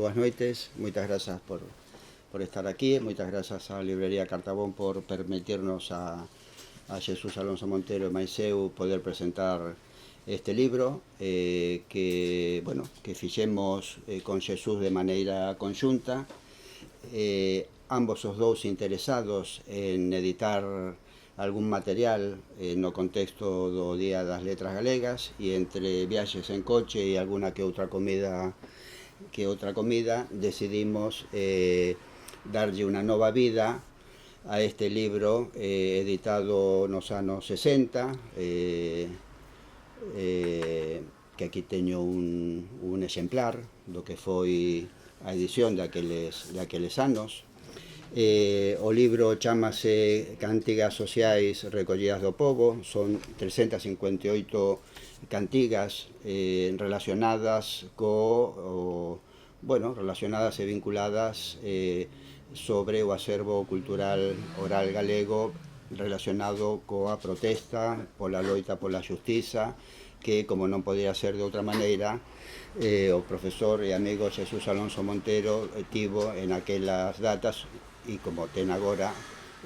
boas noites, moitas grazas por estar aquí, moitas grazas á librería Cartabón por permitirnos a Xesús Alonso Montero e máis eu poder presentar este libro que fixemos con Xesús de maneira conxunta, ambos os dous interesados en editar algún material no contexto do Día das Letras Galegas, e entre viaxes en coche e alguna que outra comida decidimos darlle unha nova vida a este libro editado nos anos 60, que aquí teño un exemplar do que foi a edición daqueles anos. O libro chamase Cantigas sociais recollidas do pobo, son 358 cantigas relacionadas relacionadas e vinculadas sobre o acervo cultural oral galego relacionado coa protesta pola loita pola xustiza que, como non podía ser de outra maneira, o profesor e amigo Xesús Alonso Montero tivo en aquelas datas, e como ten agora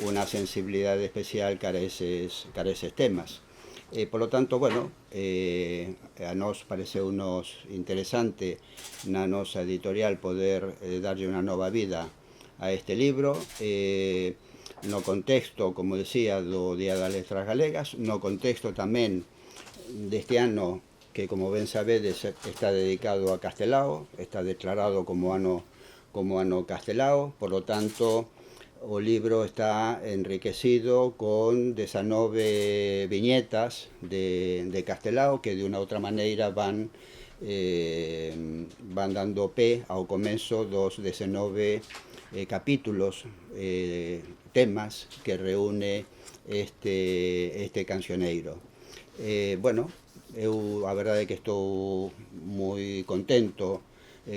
unha sensibilidade especial cara a eses temas. Por lo tanto, a nos pareceunos interesante na nosa editorial poder darlle unha nova vida a este libro, no contexto, como decía, do Día das Letras Galegas, no contexto tamén deste ano que, como ben sabedes, está dedicado a Castelao, está declarado como ano Castelao. Por lo tanto, o libro está enriquecido con 19 viñetas de Castelao que de unha outra maneira van dando pé ao comezo dos 19 capítulos, temas que reúne este cancioneiro. Eu a verdade é que estou moi contento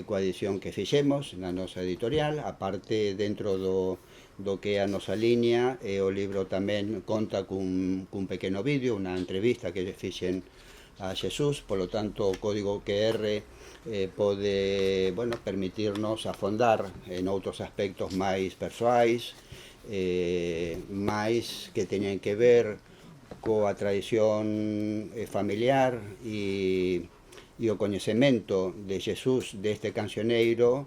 coa edición que fixemos na nosa editorial. Aparte, dentro do que é a nosa liña, o libro tamén conta cun pequeno vídeo, unha entrevista que fixen a Xesús. Polo tanto, o código QR pode permitirnos afondar en outros aspectos máis persoais, máis que teñen que ver coa tradición familiar e o coñecemento de Xesús deste cancioneiro,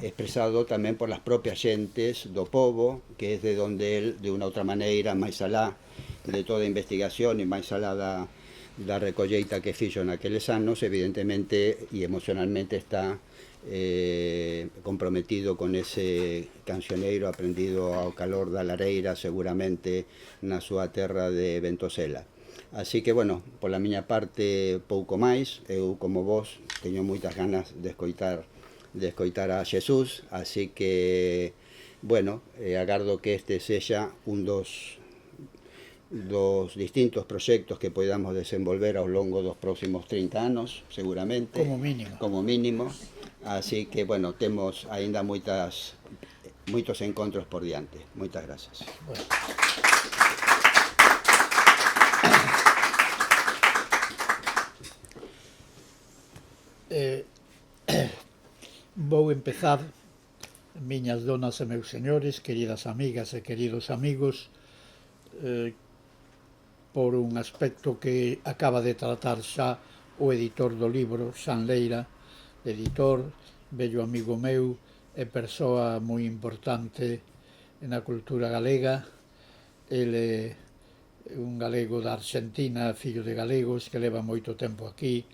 expresado tamén por las propias xentes do pobo, que é de onde el, de unha outra maneira, máis alá de toda a investigación e máis alá da recolleita que fixo naqueles anos, evidentemente e emocionalmente está comprometido con ese cancioneiro aprendido ao calor da lareira, seguramente na súa terra de Ventosela. Así que, pola miña parte, pouco máis. Eu, como vos, teño moitas ganas de escoitar a Xesús, así que, agardo que este sexa un dos distintos proxectos que podamos desenvolver ao longo dos próximos 30 anos, seguramente. Como mínimo. Así que, temos aínda moitos encontros por diante. Moitas grazas. Vou empezar, miñas donas e meus señores, queridas amigas e queridos amigos, por un aspecto que acaba de tratar xa o editor do libro, Xan Leira, editor, vello amigo meu e persoa moi importante na cultura galega. Ele é un galego da Argentina, fillo de galegos, que leva moito tempo aquí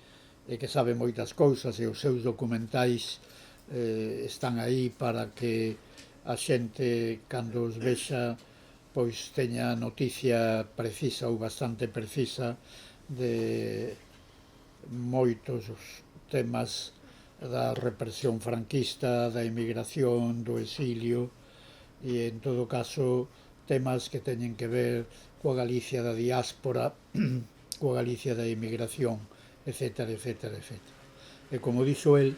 e que sabe moitas cousas, e os seus documentais están aí para que a xente, cando os vexa, pois teña noticia precisa ou bastante precisa de moitos temas da represión franquista, da emigración, do exilio, e en todo caso temas que teñen que ver coa Galicia da diáspora, coa Galicia da emigración, etc. E como dixo el,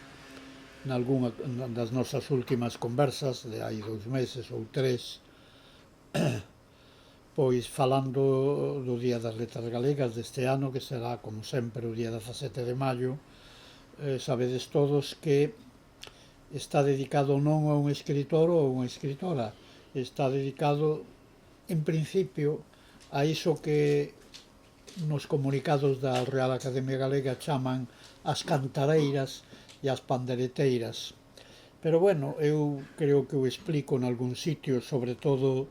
nalgúna das nosas últimas conversas, de hai 2 meses ou 3, pois falando do Día das Letras Galegas deste ano, que será, como sempre, o día 17 de maio, sabedes todos que está dedicado non a un escritor ou a unha escritora, está dedicado, en principio, a iso que nos comunicados da Real Academia Galega chaman as cantareiras e as pandereteiras. Pero bueno, eu creo que o explico en algún sitio, sobre todo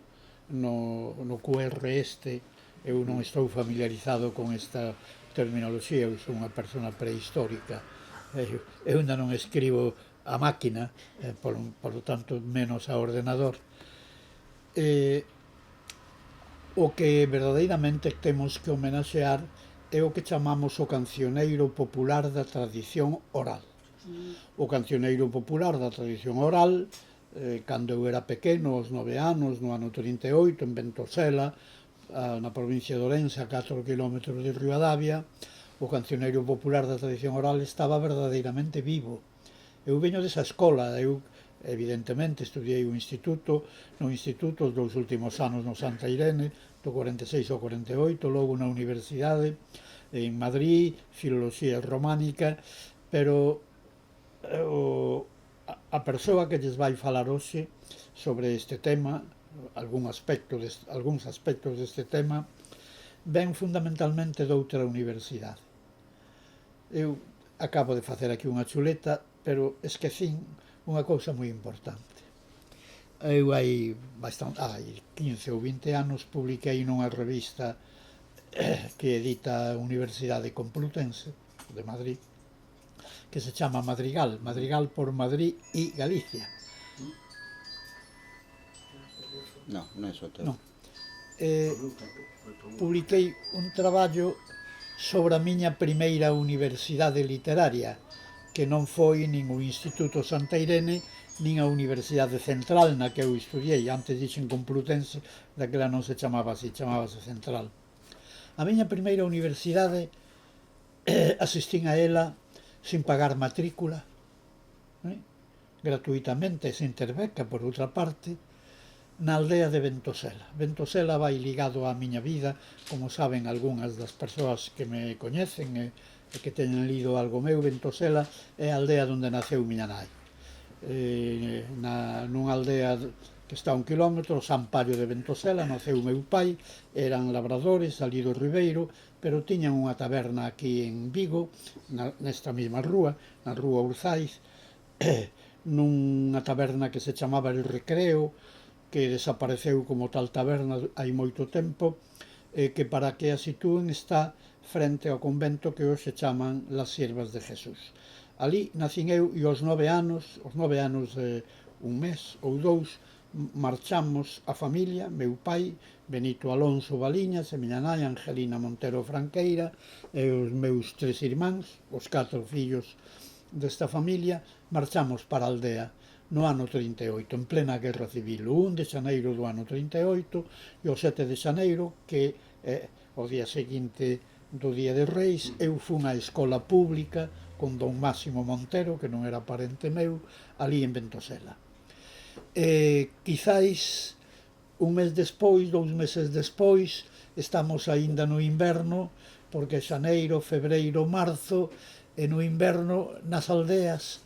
no QR este. Eu non estou familiarizado con esta terminoloxía, eu sou unha persona prehistórica. Eu ainda non escribo a máquina, por lo tanto menos a ordenador. O que verdadeiramente temos que homenaxear é o que chamamos o cancioneiro popular da tradición oral. O cancioneiro popular da tradición oral, cando eu era pequeno, aos 9 anos, no ano 38, en Ventosela, na provincia de Ourense, a 4 km de Ribadavia, o cancioneiro popular da tradición oral estaba verdadeiramente vivo. Eu veño desa escola, eu evidentemente estudiei no instituto os 2 últimos anos no Santa Irene, do 46 ao 48, logo na universidade en Madrid, filoloxía románica, pero a persoa que lles vai falar hoxe sobre este tema, algúns aspectos deste tema, ven fundamentalmente doutra universidade. Eu acabo de facer aquí unha chuleta, pero esquecín unha cousa moi importante. Eu hai 15 ou 20 anos publiquei nunha revista que edita a Universidade Complutense de Madrid, que se chama Madrigal, Madrigal por Madrid e Galicia. No, non é eso todo. Non. Publiquei un traballo sobre a miña primeira universidade literaria, que non foi nin o Instituto Santa Irene, nin a Universidade Central na que eu estudiei. Antes dixen Complutense, daquela non se chamaba así, chamábase Central. A miña primeira universidade asistín a ela sin pagar matrícula, gratuitamente, sin ter beca, por outra parte, na aldea de Ventosela. Ventosela vai ligado á miña vida, como saben algunhas das persoas que me coñecen e que teñen lido algo meu. Ventosela é a aldea onde naceu miña nai. Nunha aldea que está a 1 kilómetro, San Paio de Ventosela, naceu meu pai, eran labradores ali do Ribeiro, pero tiñan unha taberna aquí en Vigo, nesta mesma rúa, na rúa Urzais, nunha taberna que se chamaba El Recreo, que desapareceu como tal taberna hai moito tempo, que para que a sitúen está frente ao convento que hoxe chaman Las Siervas de Jesús. Ali nacín eu e aos 9 anos, un mes ou 2, marchamos a familia, meu pai, Benito Alonso Baliñas, e miña nai, Angelina Montero Franqueira, e os meus 3 irmáns, os 4 fillos desta familia, marchamos para a aldea no ano 38, en plena Guerra Civil, o 1 de xaneiro do ano 38, e o 7 de xaneiro, que é o día seguinte do Día de Reis, eu fun á escola pública con don Máximo Montero, que non era parente meu, ali en Ventosela. Quizáis un mes despois, 2 meses despois, estamos aínda no inverno, porque xaneiro, febreiro, marzo, e no inverno nas aldeas,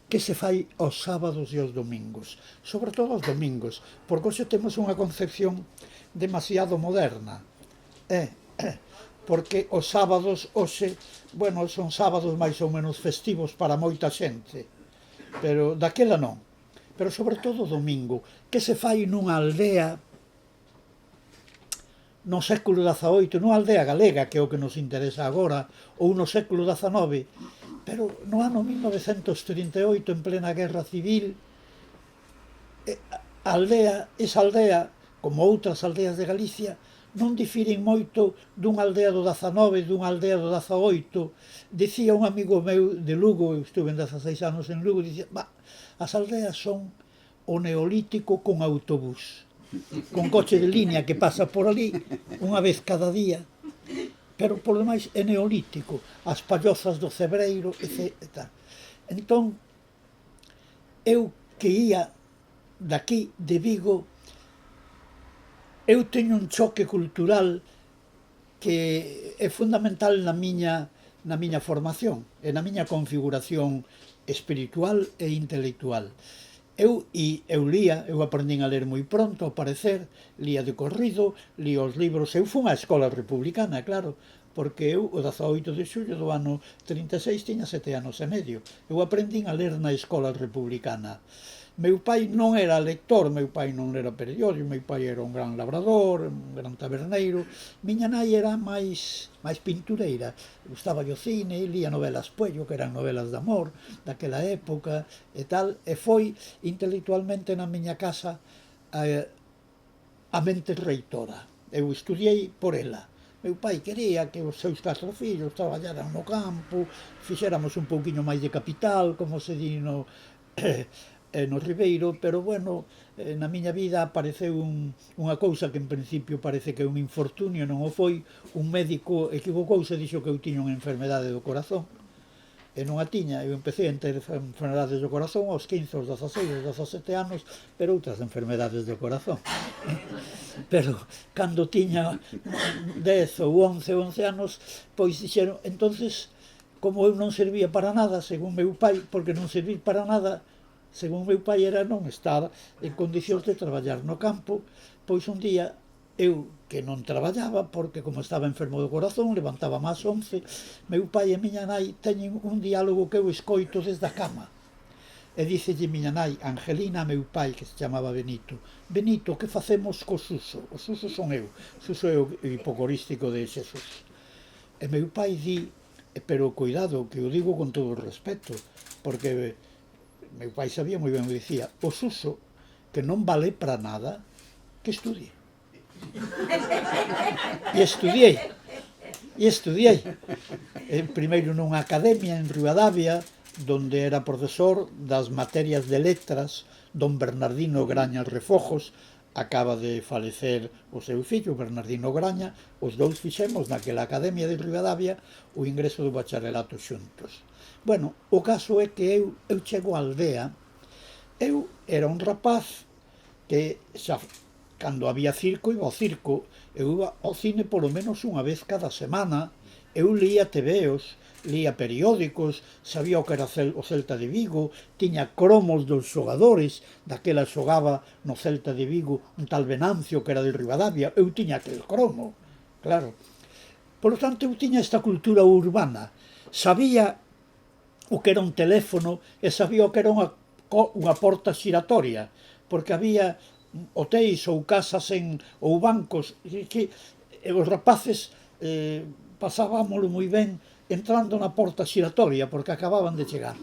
que se fai aos sábados e aos domingos, sobre todo aos domingos, porque hoxe temos unha concepción demasiado moderna, porque os sábados hoxe, bueno, son sábados máis ou menos festivos para moita xente, pero daquela non, pero sobre todo o domingo, que se fai nunha aldea no século XVIII, nunha aldea galega, que é o que nos interesa agora, ou no século XIX, pero no ano 1938, en plena Guerra Civil, esa aldea, como outras aldeas de Galicia, non difiren moito dunha aldea do XIX, dunha aldea do XVIII. Dicía un amigo meu de Lugo, eu estuve en 16 anos en Lugo, dicía, as aldeas son o neolítico con autobús, con coche de línea que pasa por ali unha vez cada día, pero por demais é neolítico, as pallozas do Cebreiro, etc. Entón, eu que ia daqui de Vigo, eu teño un choque cultural que é fundamental na miña formación e na miña configuración espiritual e intelectual. Eu aprendín a ler moi pronto, ao parecer, lía de corrido, lía os libros, eu fui á escola republicana, claro, porque eu, o 18 de xullo do ano 36, tiña 7 anos e medio. Eu aprendín a ler na escola republicana. Meu pai non era lector, meu pai non era periódico, meu pai era un gran labrador, un gran taberneiro. Miña nai era máis pintureira, gustaba o cine, lía novelas Puello, que eran novelas de amor daquela época e tal, e foi intelectualmente na miña casa a mente reitora. Eu estudiei por ela. Meu pai quería que os seus 4 fillos traballaran no campo, fixéramos un pouquiño máis de capital, como se di no Ribeiro, pero bueno, na miña vida apareceu unha cousa que en principio parece que é un infortunio, non o foi. Un médico equivocouse, dixo que eu tiña unha enfermedade do corazón, e non a tiña. Eu empecé a ter enfermedades do corazón aos 15, aos 16, aos 17 anos, pero outras enfermedades do corazón. Pero cando tiña 10 ou 11 anos, pois dixeron, entonces, como eu non servía para nada, según meu pai, porque non servir para nada, según meu pai, era non estar en condicións de traballar no campo. Pois un día, eu que non traballaba, porque como estaba enfermo do corazón, levantaba máis 11, meu pai e miña nai teñen un diálogo que eu escoito desde a cama. E dícelle miña nai, Angelina, a meu pai, que se chamaba Benito: Benito, que facemos co Suso? O Suso son eu. Suso é o hipocorístico de Xesús. E meu pai di, pero cuidado, que o digo con todo o respeto, porque meu pai sabía moi ben, me dicía, o Suso, que non vale para nada, que estudie. E estudiei. Primeiro nunha academia en Ribadavia, donde era profesor das materias de letras, don Bernardino Graña Refojos. Acaba de falecer o seu fillo, Bernardino Graña. Os dous fixemos naquela academia de Ribadavia o ingreso do bacharelato xuntos. Bueno, o caso é que eu chego á aldea. Eu era un rapaz que xa, cando había circo, iba ao circo. Eu iba ao cine polo menos unha vez cada semana. Eu lía tebeos, lía periódicos, sabía o que era o Celta de Vigo, tiña cromos dos xogadores, daquela xogaba no Celta de Vigo un tal Venancio, que era de Ribadavia. Eu tiña aquel cromo, claro. Por lo tanto, eu tiña esta cultura urbana. Sabía o que era un teléfono e sabía o que era unha porta xiratoria, porque había hotéis ou casas ou bancos que os rapaces pasábamoslo moi ben entrando na porta xiratoria, porque acababan de chegar.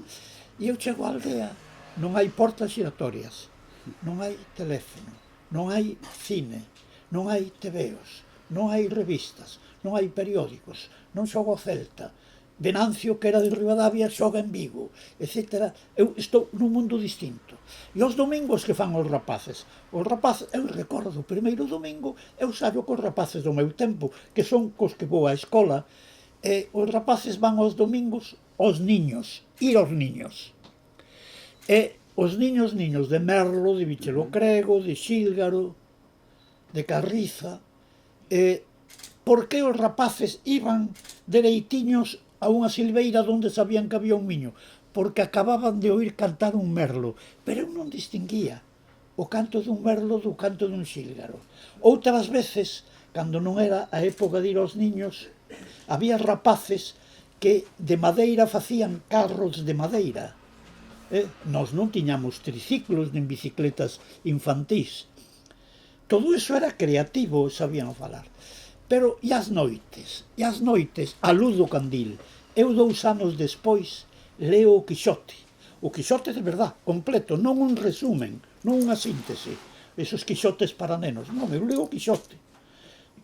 E eu chego á aldea, non hai portas xiratorias, non hai teléfono, non hai cine, non hai tebeos, non hai revistas, non hai periódicos, non xoga o Celta, Venancio, que era de Ribadavia, xoga en Vigo, etc. Eu estou nun mundo distinto. E os domingos que fan os rapaces? Os rapaces, eu recordo, o primeiro domingo, eu saio cos rapaces do meu tempo, que son cos que vou á escola, e os rapaces van aos domingos aos niños, ir aos niños. E os niños de Merlo, de Bichelo Crego, de Xílgaro, de Carriza. Por que os rapaces iban dereitiños a unha silveira onde sabían que había un miño? Porque acababan de oír cantar un merlo, pero eu non distinguía o canto dun merlo do canto dun xílgaro. Outras veces, cando non era a época de ir aos niños, había rapaces que de madeira facían carros de madeira. Nós non tiñamos triciclos nin bicicletas infantís. Todo iso era creativo, sabían falar. Pero e as noites, a luz do candil. Eu 2 anos despois leo o Quixote. O Quixote de verdad, completo, non un resumen, non unha síntese. Esos Quixotes para nenos. Non, eu leo o Quixote.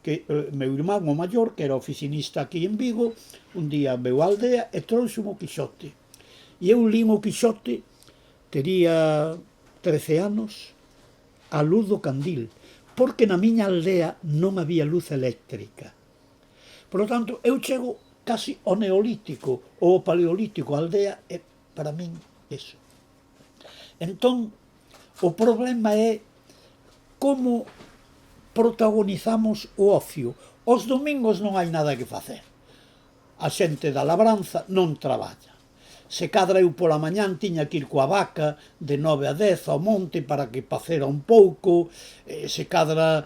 Que meu irmán, o maior, que era oficinista aquí en Vigo, un día veu á aldea e trouxe o Quixote. E eu lín o Quixote, tería 13 anos, a luz do candil, porque na miña aldea non había luz eléctrica. Por lo tanto, eu chego casi ao neolítico ou ao paleolítico. A aldea é, para min, eso. Entón, o problema é como protagonizamos o ocio. Os domingos non hai nada que facer. A xente da labranza non traballa. Se cadra eu pola mañán tiña que ir coa vaca de 9 a 10 ao monte para que pacera un pouco, se cadra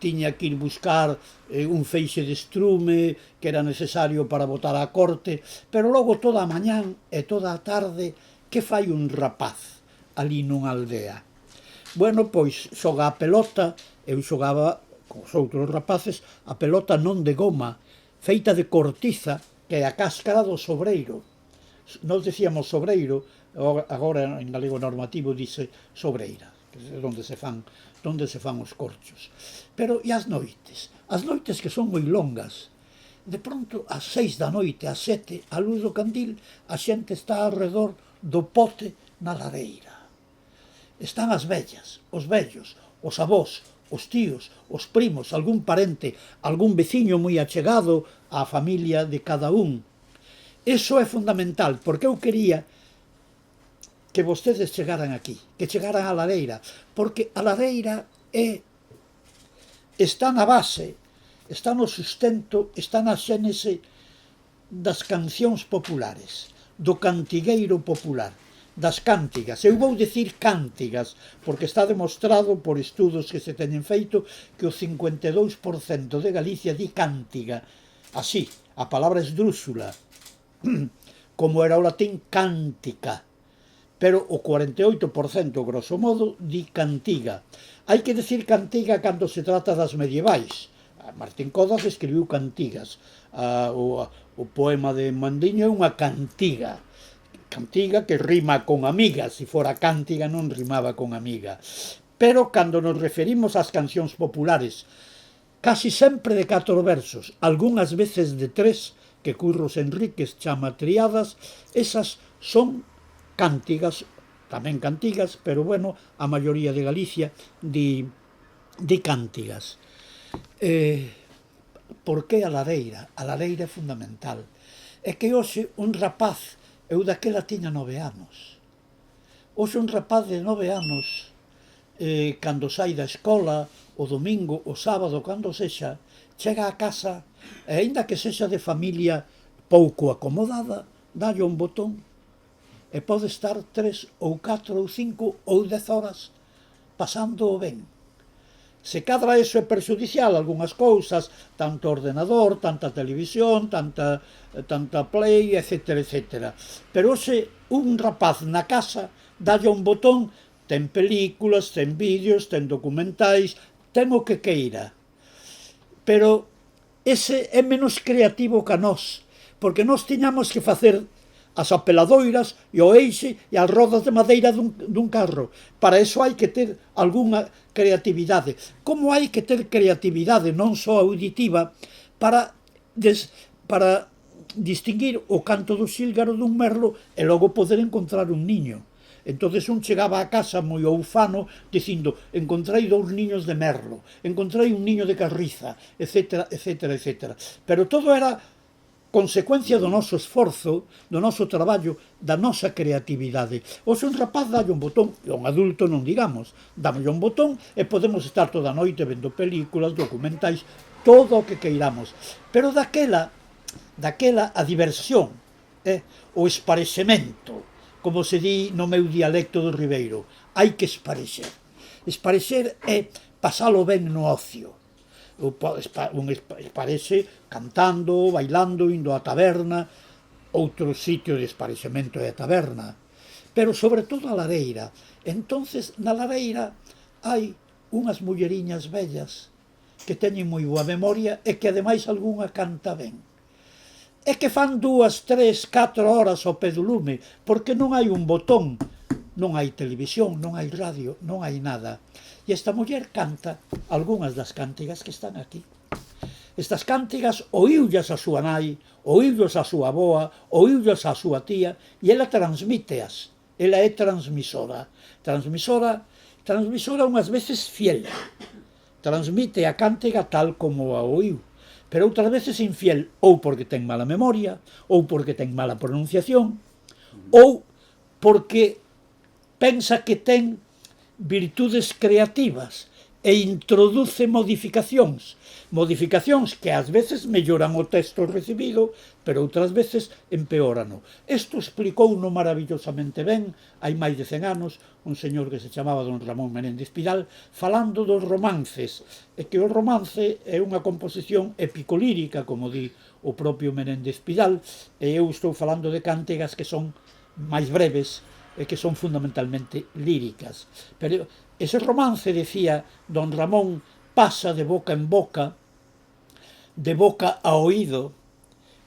tiña que ir buscar un feixe de estrume que era necesario para botar a corte, pero logo toda a mañán e toda a tarde que fai un rapaz ali nunha aldea? Bueno, pois xoga a pelota, eu xogaba cos outros rapaces a pelota non de goma, feita de cortiza, que é a cáscara do sobreiro. Nos decíamos sobreiro, agora en galego normativo dice sobreira, que é onde se fan os corchos. Pero e as noites? As noites que son moi longas, de pronto ás 6 da noite, ás 7, a luz do candil, a xente está alrededor do pote na lareira. Están as vellas, os vellos, os avós, os tíos, os primos, algún parente, algún veciño moi achegado á familia de cada un. Iso é fundamental, porque eu quería que vostedes chegaran aquí, que chegaran á lareira, porque a lareira está na base, está no sustento, está na xénese das cancións populares, do cantigueiro popular, das cántigas. Eu vou dicir cántigas, porque está demostrado por estudos que se teñen feito que o 52% de Galicia di cántiga. Así, a palabra esdrúxula, como era o latín cántica, pero o 48%, grosso modo, di cantiga. Hai que decir cantiga cando se trata das medievais. Martín Codas escribiu cantigas. O poema de Mandiño é unha cantiga. Cantiga que rima con amiga. Se fora cántiga non rimaba con amiga. Pero cando nos referimos ás cancións populares, casi sempre de 4 versos, algunhas veces de 3, que Curros Enríquez chama triadas, esas son cántigas, tamén cantigas, pero bueno, a maioría de Galicia di cántigas. Por que a lareira? A lareira é fundamental. É que hoxe un rapaz, eu daquela tiña 9 anos, hoxe un rapaz de 9 anos, cando sai da escola, o domingo, o sábado, cando sexa, chega a casa, e aínda que sexa de familia pouco acomodada, dalle un botón, e pode estar 3 ou 4 ou 5 ou 10 horas pasando o ben. Se cadra iso é perxudicial, algunhas cousas, tanto ordenador, tanta televisión, tanta play, etc, etc. Pero hoxe un rapaz na casa dalle un botón, ten películas, ten vídeos, ten documentais, ten o que queira. Pero ese é menos creativo que a nós, porque nós tiñamos que facer as apeladoiras e o eixe e as rodas de madeira dun carro. Para iso hai que ter algunha creatividade. Como hai que ter creatividade non só auditiva para distinguir o canto do xílgaro dun merlo e logo poder encontrar un niño. Entonces un chegaba a casa moi oufano dicindo: encontrei 2 niños de merlo, encontrei un niño de carriza, etc, etc, etc. Pero todo era consecuencia do noso esforzo, do noso traballo, da nosa creatividade. Hoxe un rapaz dalle un botón, e un adulto non digamos, dámoslle un botón e podemos estar toda a noite vendo películas, documentais, todo o que queiramos. Pero daquela a diversión, o esparexemento, como se di no meu dialecto do Ribeiro, hai que esparexer. Esparexer é pasalo ben no ocio. Un esparexe cantando, bailando, indo á taberna, outro sitio de esparexemento é a taberna, pero sobre todo a lareira. Entonces na lareira hai unhas mulleriñas vellas que teñen moi boa memoria e que ademais algunha canta ben. É que fan 2, 3, 4 horas ao pé do lume, porque non hai un botón, non hai televisión, non hai radio, non hai nada. E esta muller canta algunhas das cántigas que están aquí. Estas cántigas oíullas a súa nai, oíullas a súa avoa, oíullas a súa tía, e ela transmíteas. Ela é transmisora. Transmisora unhas veces fiel. Transmite a cántiga tal como a oíu, pero outras veces infiel, ou porque ten mala memoria, ou porque ten mala pronunciación, ou porque pensa que ten virtudes creativas e introduce modificacións que ás veces melloran o texto recibido, pero outras veces empeórano. Isto explicouno maravillosamente ben hai máis de 100 anos un señor que se chamaba don Ramón Menéndez Pidal, falando dos romances, e que o romance é unha composición epicolírica, como di o propio Menéndez Pidal, e eu estou falando de cántigas que son máis breves e que son fundamentalmente líricas. Pero ese romance, decía don Ramón, pasa de boca en boca, de boca a oído,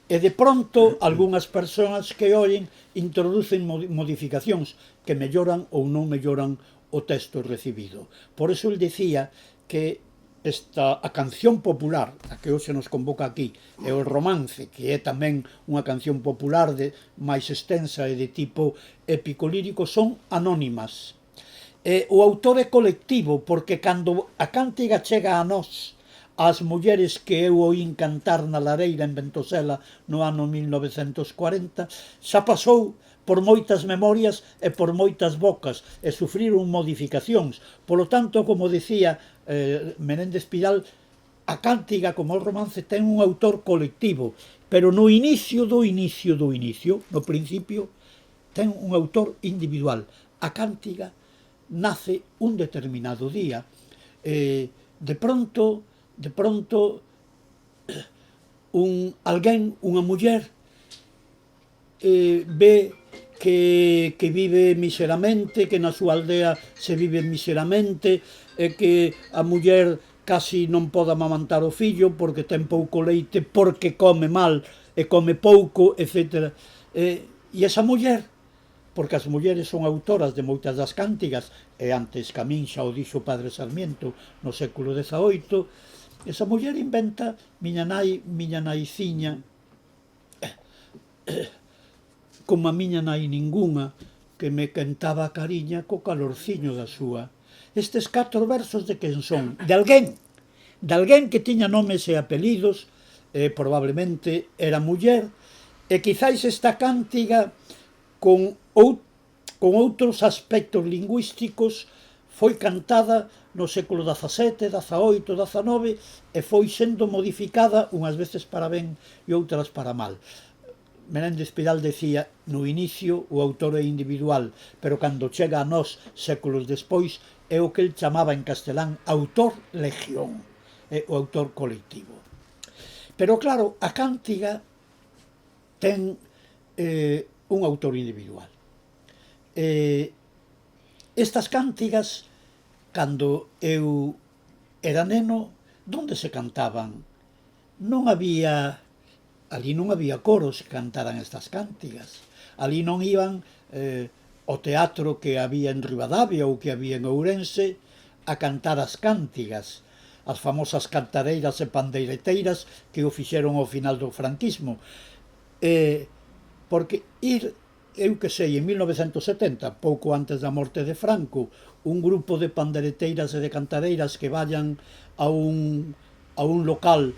e de pronto algunhas persoas que oyen introducen modificacións que melloran ou non melloran o texto recibido. Por eso el decía que a canción popular, a que hoxe nos convoca aquí, e o romance, que é tamén unha canción popular máis extensa e de tipo épico-lírico, son anónimas. O autor é colectivo, porque cando a cántiga chega a nós, as mulleres que eu oín cantar na lareira en Ventosela no ano 1940, xa pasou por moitas memorias e por moitas bocas e sufriron modificacións. Polo tanto, como decía Menéndez Pidal, a cántiga, como o romance, ten un autor colectivo, pero no inicio, no principio, ten un autor individual. A cántiga nace un determinado día. De pronto, alguén, unha muller, ve que vive miseramente, que na súa aldea se vive miseramente, e que a muller casi non pode amamantar o fillo porque ten pouco leite, porque come mal e come pouco, etc. E esa muller, porque as mulleres son autoras de moitas das cántigas, e antes Camín xa o dixo o padre Sarmiento no século XVIII, esa muller inventa miña naiciña, como a miña nai ningunha, que me quentaba a cariña co calorciño da súa. Estes 4 versos de quen son? De alguén que tiña nomes e apelidos, probablemente era muller, e quizáis esta cántiga con outros aspectos lingüísticos foi cantada no século XVII, XVIII, XIX e foi sendo modificada unhas veces para ben e outras para mal. Menéndez Pidal decía, no inicio o autor é individual, pero cando chega a nós séculos despois é o que el chamaba en castelán autor legión, o autor colectivo. Pero claro, a cántiga ten un autor individual. Estas cántigas, cando eu era neno, onde se cantaban? Ali non había coros que cantaran estas cántigas. Ali non iban ao teatro que había en Ribadavia ou que había en Ourense a cantar as cántigas, as famosas cantareiras e pandeireteiras que o fixeron ao final do franquismo. Porque eu que sei, en 1970, pouco antes da morte de Franco, un grupo de pandeireteiras e de cantareiras que vayan a un local,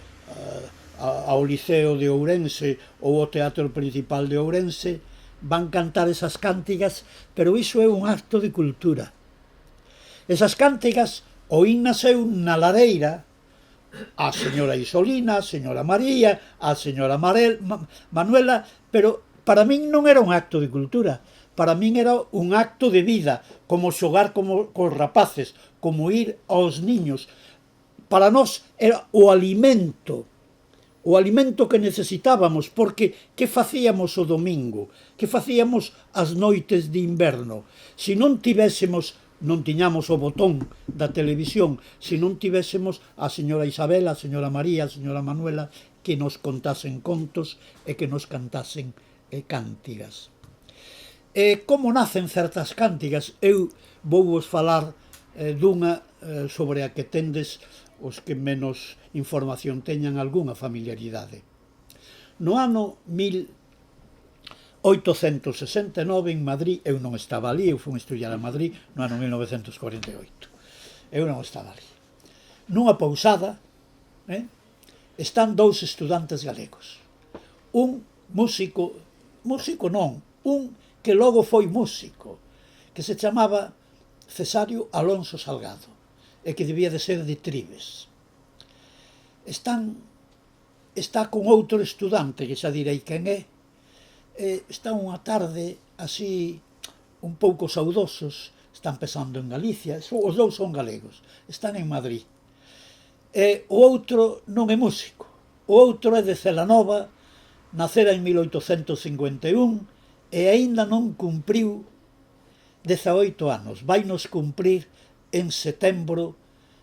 ao Liceo de Ourense ou ao Teatro Principal de Ourense, van cantar esas cántigas, pero iso é un acto de cultura. Esas cántigas oín naseu na lareira a señora Isolina, a señora María, a señora Manuela, pero para min non era un acto de cultura, para min era un acto de vida, como xogar cos rapaces, como ir aos niños. Para nós era o alimento que necesitábamos, porque que facíamos o domingo, que facíamos as noites de inverno. Se non tiñamos o botón da televisión, se non tivésemos a señora Isabel, a señora María, a señora Manuela, que nos contasen contos e que nos cantasen cántigas. Como nacen certas cántigas? Eu vouvos falar dunha sobre a que tendes os que menos información teñan algunha familiaridade. No ano 1869 en Madrid, eu non estaba ali, eu fui estudiar a Madrid no ano 1948. Eu non estaba ali. Nunha pousada están 2 estudantes galegos. Un músico non, un que logo foi músico, que se chamaba Cesario Alonso Salgado. e que debía de ser de Tribes. Está con outro estudante, que xa direi quen é, está unha tarde así un pouco saudosos, están pensando en Galicia, os dous son galegos, están en Madrid. E o outro non é músico, o outro é de Celanova, nacera en 1851 e aínda non cumpriu 18 anos, vai nos cumprir en setembro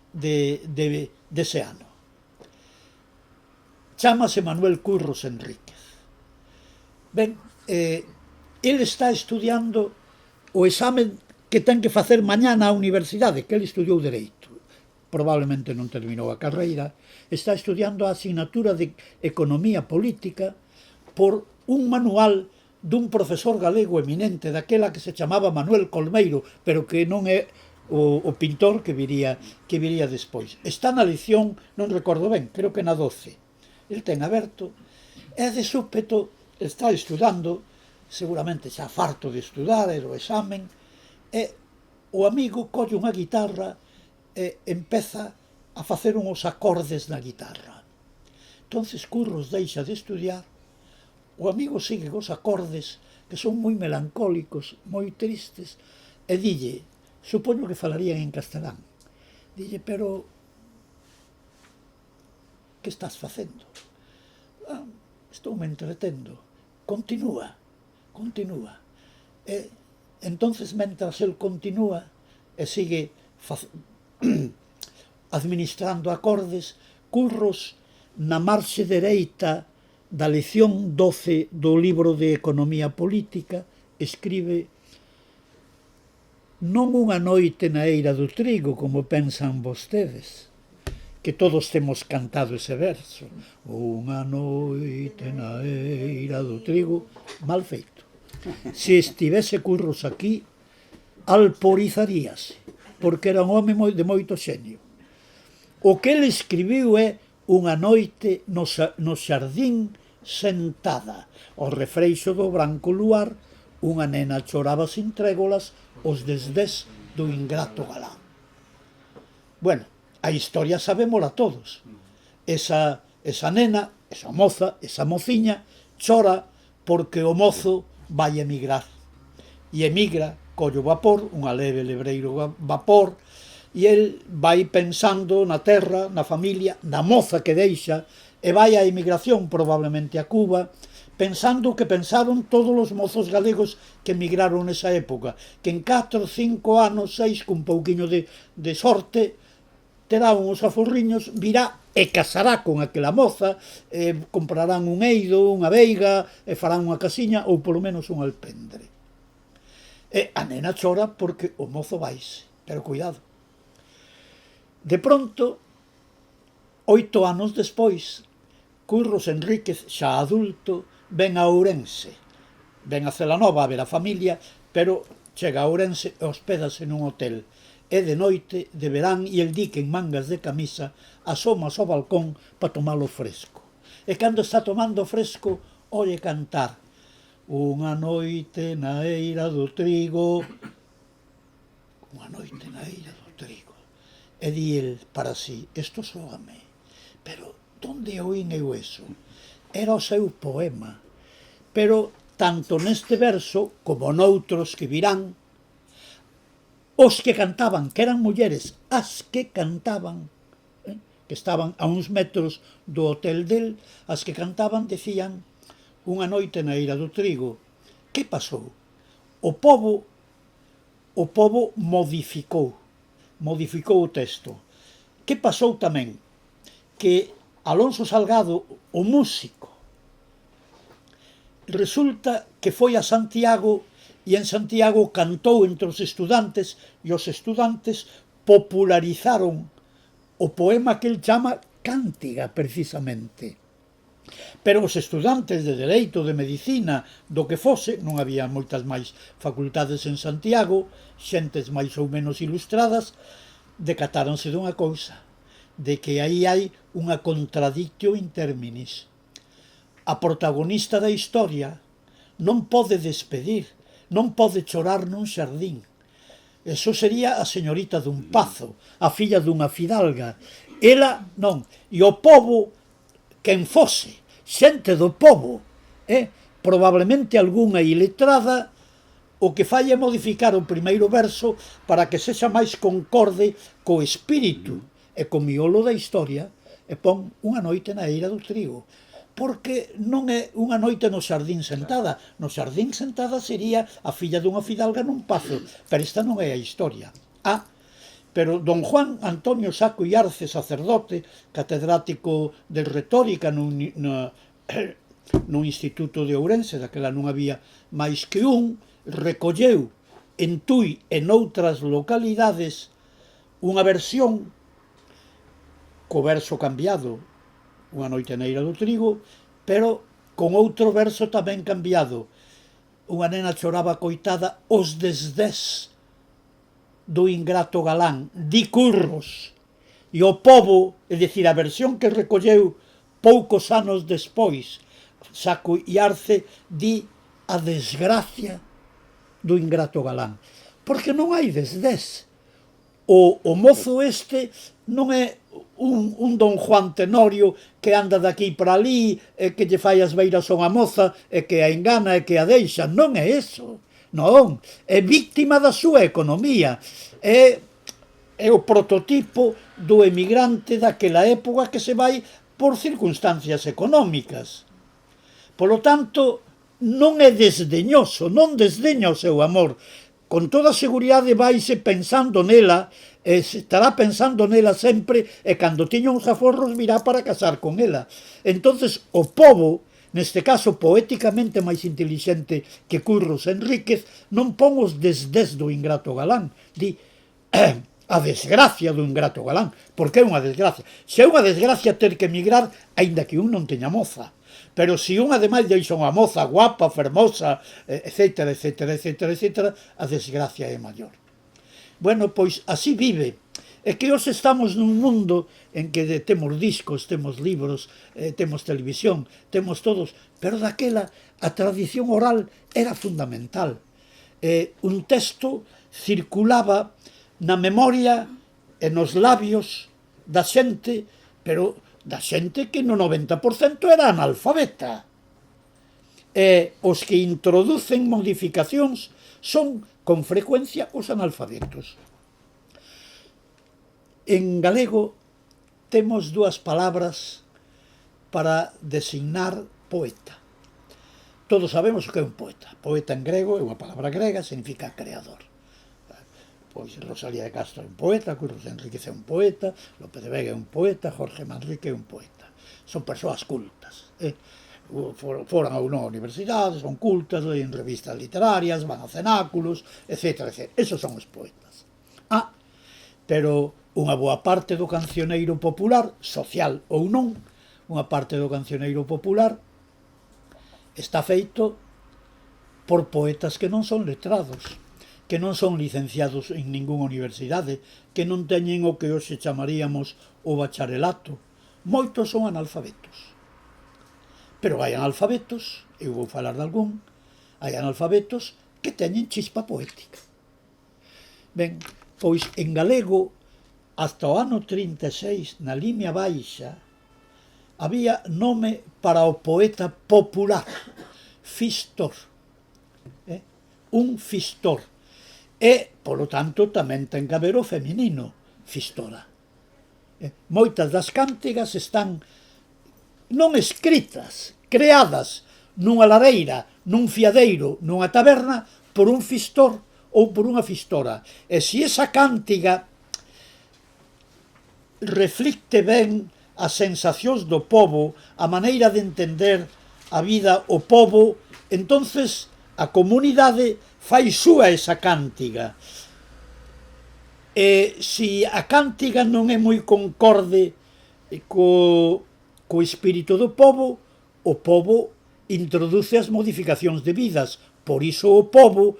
dese ano. Chámase Manuel Curros Enríquez. Ben, ele está estudiando o exame que ten que facer mañá na universidade, que ele estudiou Dereito. Probablemente non terminou a carreira. Está estudiando a asignatura de Economía Política por un manual dun profesor galego eminente, daquela que se chamaba Manuel Colmeiro, pero que non é o pintor que viría despois. Está na lección, non recordo ben, creo que na 12. El ten aberto, e de súpeto está estudando, seguramente xa farto de estudar, era o examen, e o amigo colle unha guitarra e empeza a facer uns acordes na guitarra. Entonces Curros deixa de estudiar, o amigo sigue cos acordes, que son moi melancólicos, moi tristes, e dille, supoño que falarían en castelán, dille, pero que estás facendo? Estou me entretendo. Continúa. E entonces, mentras el continúa e sigue administrando acordes, Curros, na marxe dereita da lección 12 do libro de Economía Política, escribe: non unha noite na eira do trigo, como pensan vostedes, que todos temos cantado ese verso. Unha noite na eira do trigo, mal feito. Se estivese Curros aquí, alporizaríase, porque era un home de moito xenio. O que ele escribiu é Unha noite no xardín sentada, ao refreixo do branco luar, unha nena choraba sin trégolas os desdés do ingrato galán. Bueno, a historia sabémola todos. Esa nena, esa moza, esa mociña, chora porque o mozo vai emigrar. E emigra, colle o vapor, unha leve lebreiro vapor, e el vai pensando na terra, na familia, na moza que deixa, e vai á emigración, probablemente a Cuba, pensando o que pensaron todos os mozos galegos que emigraron nesa época, que en 4, 5 anos, 6, cun pouquiño de sorte, terá uns aforriños, virá e casará con aquela moza, comprarán un eido, unha veiga, e farán unha casiña, ou polo menos un alpendre. E a nena chora porque o mozo vaise, pero cuidado. De pronto, 8 anos despois, Curros Enríquez, xa adulto, ven a Ourense. Ven a Celanova a ver a familia, pero chega a Ourense e hospédase nun hotel. É de noite, de verán, e el di que en mangas de camisa asomas ao balcón para tomalo fresco. E cando está tomando fresco, olle cantar Unha noite na eira do trigo, unha noite na eira do trigo. E di el para si, isto soame, pero donde oín eu eso? Era o seu poema, pero tanto neste verso como noutros que virán, os que cantaban, que eran mulleres, as que cantaban, que estaban a uns metros do hotel del, as que cantaban decían Unha noite na eira do trigo. Que pasou? O pobo modificou o texto. Que pasou tamén? Que Alonso Salgado, o músico, resulta que foi a Santiago e en Santiago cantou entre os estudantes e os estudantes popularizaron o poema que el chama Cántiga, precisamente. Pero os estudantes de Dereito, de Medicina, do que fose, non había moitas máis facultades en Santiago, xentes máis ou menos ilustradas, decatáronse dunha cousa, de que aí hai unha contradictio in terminis. A protagonista da historia non pode despedir, non pode chorar nun xardín. Eso sería a señorita dun pazo, a filla dunha fidalga. Ela non. E o pobo, quen fose, xente do pobo, probablemente algunha iletrada, o que fai é modificar o primeiro verso para que sexa máis concorde co espírito e co miolo da historia, e pon unha noite na eira do trigo. Porque non é unha noite no xardín sentada. No xardín sentada sería a filla dunha fidalga nun pazo, pero esta non é a historia. Pero don Juan Antonio Saco y Arce, sacerdote, catedrático de retórica nun instituto de Ourense, daquela non había máis que un, recolleu en Tui e noutras localidades unha versión co verso cambiado, unha noite na eira do trigo, pero con outro verso tamén cambiado. Unha nena choraba coitada os desdés do ingrato galán, di Curros. E o pobo, é dicir, a versión que recolleu poucos anos despois, Saco e Arce, di a desgracia do ingrato galán. Porque non hai desdés. O mozo este non é un don Juan Tenorio que anda daqui para ali, que lle fai as beiras a unha moza, e que a engana e que a deixa. Non é eso. Non. É víctima da súa economía. É o prototipo do emigrante daquela época que se vai por circunstancias económicas. Polo tanto, non é desdeñoso, non desdeña o seu amor. Con toda seguridade vaise pensando nela, estará pensando nela sempre, e cando tiña uns aforros virá para casar con ela. Entonces o pobo, neste caso poéticamente máis intelixente que Curros Enríquez, non pon os desdés do ingrato galán, di a desgracia do ingrato galán, porque é unha desgracia. Se é unha desgracia ter que emigrar, aínda que un non teña moza. Pero se un ademais deixa unha moza guapa, fermosa, etc, etc, etc, etc, a desgracia é maior. Bueno, pois así vive. É que hoxe estamos nun mundo en que temos discos, temos libros, temos televisión, temos todos, pero daquela a tradición oral era fundamental. Un texto circulaba na memoria e nos labios da xente, pero da xente que no 90% era analfabeta. E os que introducen modificacións son, con frecuencia, os analfabetos. En galego temos dúas palabras para designar poeta. Todos sabemos o que é un poeta. Poeta en grego é unha palabra grega, significa creador. Pois Rosalía de Castro é un poeta, Curros Enríquez é un poeta, Lope de Vega é un poeta, Jorge Manrique é un poeta. Son persoas cultas. Foran ou non a universidade, son cultas, en revistas literarias, van a cenáculos, etc, etc. Esos son os poetas. Pero unha boa parte do cancioneiro popular, social ou non, unha parte do cancioneiro popular está feito por poetas que non son letrados, que non son licenciados en ningunha universidade, que non teñen o que hoxe chamaríamos o bacharelato. Moitos son analfabetos. Pero hai analfabetos, eu vou falar de algún, hai analfabetos que teñen chispa poética. Ben, pois en galego, hasta o ano 36, na liña baixa, había nome para o poeta popular, fistor. Un fistor. E, polo tanto, tamén ten que haber o feminino, fistora. Moitas das cántigas están non escritas, creadas nunha lareira, nun fiadeiro, nunha taberna, por un fistor ou por unha fistora. E se esa cántiga reflicte ben as sensacións do pobo, a maneira de entender a vida o pobo, entonces a comunidade fai súa esa cántiga. E se a cántiga non é moi concorde co espírito do pobo, o pobo introduce as modificacións debidas. Por iso o pobo,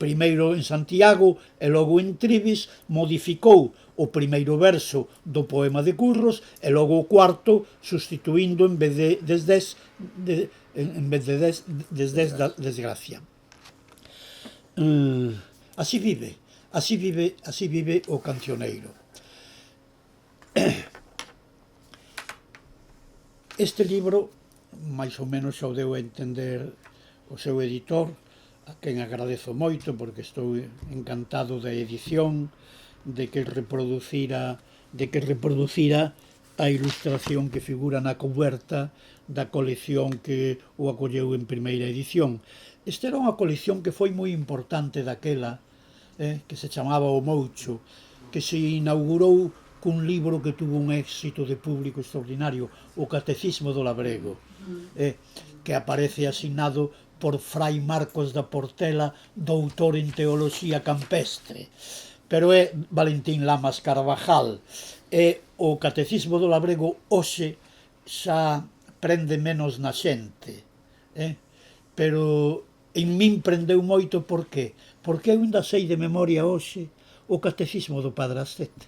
primeiro en Santiago e logo en Tribis, modificou o primeiro verso do poema de Curros e logo o cuarto, sustituindo en vez de desdés da desgracia. Así vive. Así vive o cancioneiro. Este libro, máis ou menos, xa o deu a entender o seu editor, a quen agradezo moito, porque estou encantado da edición, de que reproducira a ilustración que figura na coberta da colección que o acolleu en primeira edición. Esta era unha colección que foi moi importante daquela, que se chamaba O Moucho, que se inaugurou cun libro que tuvo un éxito de público extraordinario, o Catecismo do Labrego, que aparece asignado por Fray Marcos da Portela, doutor en teoloxía campestre, pero é Valentín Lamas Carvajal. E o Catecismo do Labrego hoxe xa prende menos na xente, pero en min prendeu moito. Por qué? Porque eu ainda sei de memoria hoxe o Catecismo do Padre Astete.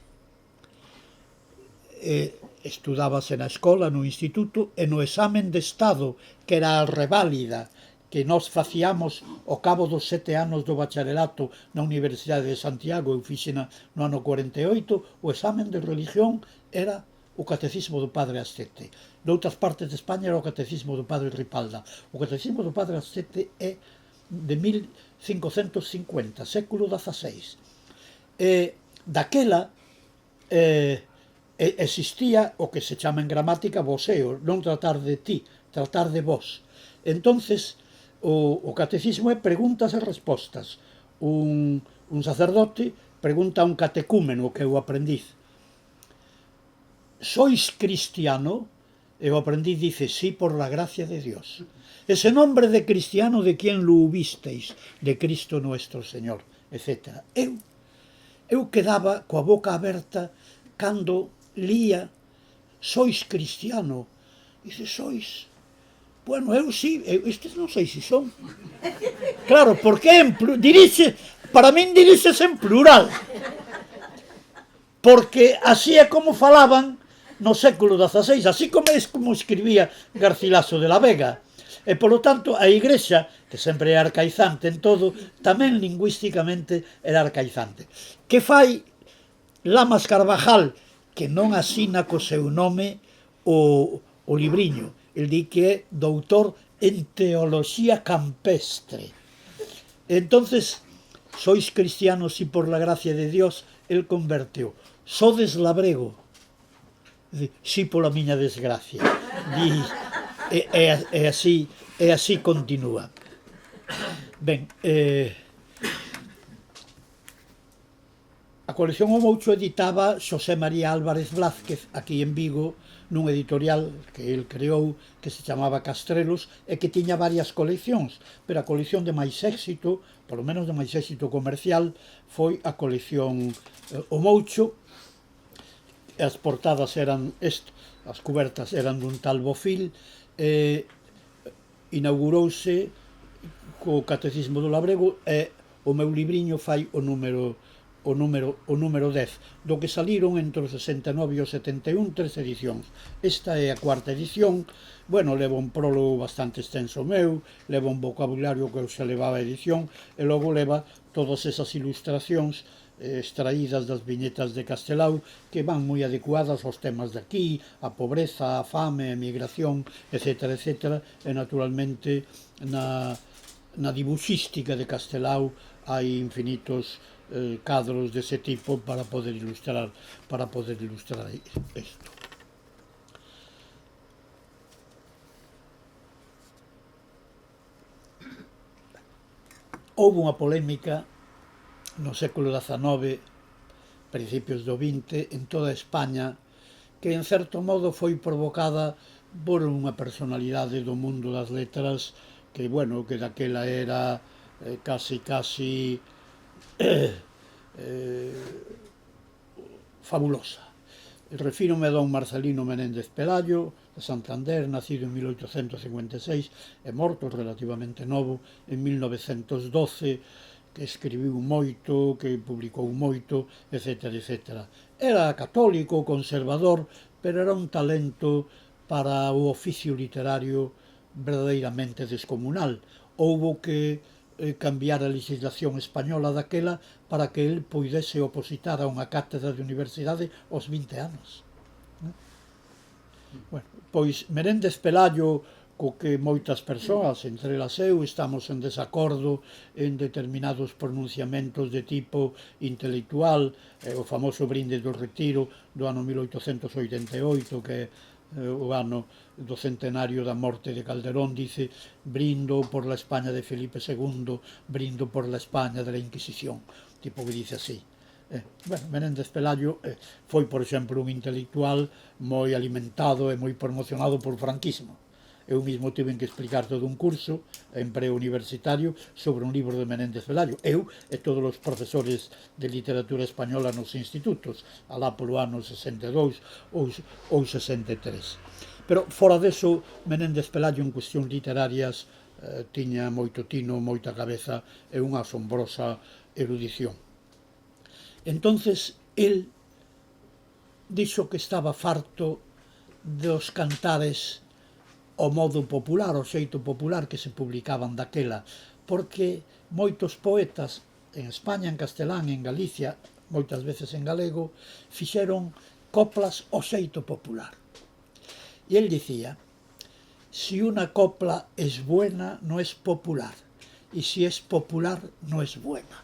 Estudábase na escola, no instituto, e no examen de estado, que era a reválida que nós facíamos ao cabo dos 7 anos do bacharelato na Universidade de Santiago, eu fixena no ano 48, o examen de religión era o Catecismo do Padre Astete. Noutras partes de España era o Catecismo do Padre Ripalda. O Catecismo do Padre Astete é de 1550, século XVI. Daquela existía o que se chama en gramática voseo, non tratar de ti, tratar de vos. Entonces, o catecismo é preguntas e respostas. Un sacerdote pregunta a un catecúmeno, que é o aprendiz: sois cristiano? E o aprendiz dice: sí, por la gracia de Dios. Ese nombre de cristiano, de quién lo hubisteis? De Cristo nuestro Señor, etc. Eu quedaba coa boca aberta cando lía: sois cristiano? Dice: sois? Bueno, eu sí, estes non sei se son. Claro, porque para min diríxese en plural. Porque así é como falaban no século XVI, así como escribía Garcilaso de la Vega. E, polo tanto, a Igrexa, que sempre é arcaizante en todo, tamén lingüísticamente era arcaizante. Que fai Lamas Carvajal, que non asina co seu nome o libriño? El di que é doutor en teoloxía campestre. Entonces, sois cristianos y por la gracia de Dios, el converteu. Sodes labrego? Sí, pola miña desgracia. E así continúa. Ben, a colección O Moucho editaba Xosé María Álvarez Blázquez, aquí en Vigo, nun editorial que el creou, que se chamaba Castrelos, e que tiña varias coleccións, pero a colección de máis éxito, polo menos de máis éxito comercial, foi a colección O Moucho. As portadas eran as cubertas eran dun tal Bofil. Inaugurouse co Catecismo do Labrego, e o meu libriño fai o número 10, do que saliron entre os 69 e os 71 3 edicións. Esta é a cuarta edición. Bueno, leva un prólogo bastante extenso meu, leva un vocabulario que eu xa levaba a edición, e logo leva todas esas ilustracións extraídas das viñetas de Castelao, que van moi adecuadas aos temas de aquí, a pobreza, a fame, a migración, etc., etc. E, naturalmente, na dibuxística de Castelao hai infinitos cadros dese tipo para poder ilustrar isto. Houve unha polémica no século XIX, principios do XX, en toda España, que en certo modo foi provocada por unha personalidade do mundo das letras que, bueno, que daquela era casi fabulosa. Refírome a don Marcelino Menéndez Pelayo, de Santander, nacido en 1856 e morto relativamente novo en 1912, que escribiu moito, que publicou moito, etc., etc. Era católico, conservador, pero era un talento para o oficio literario verdadeiramente descomunal. Houbo que cambiar a legislación española daquela para que el poidese opositar a unha cátedra de universidade aos 20 anos. Bueno, pois Menéndez Pelayo, co que moitas persoas, entre elas eu, estamos en desacordo en determinados pronunciamentos de tipo intelectual, o famoso brinde do retiro do ano 1888, que é o ano do centenario da morte de Calderón, dice: brindo por la España de Felipe II, brindo por la España de la Inquisición, tipo que dice así. Bueno, Menéndez Pelayo foi, por exemplo, un intelectual moi alimentado e moi promocionado por franquismo. Eu mesmo tive que explicar todo un curso en preuniversitario sobre un libro de Menéndez Pelayo. Eu e todos os profesores de literatura española nos institutos, alá polo ano 62 ou 63. Pero fora deso, Menéndez Pelayo en cuestións literarias tiña moito tino, moita cabeza e unha asombrosa erudición. Entonces, el dixo que estaba farto dos cantares ao modo popular, ao xeito popular que se publicaban daquela, porque moitos poetas en España, en castelán, en Galicia, moitas veces en galego, fixeron coplas ao xeito popular. E el dicía: si una copla es buena, no es popular, y si es popular, no es buena.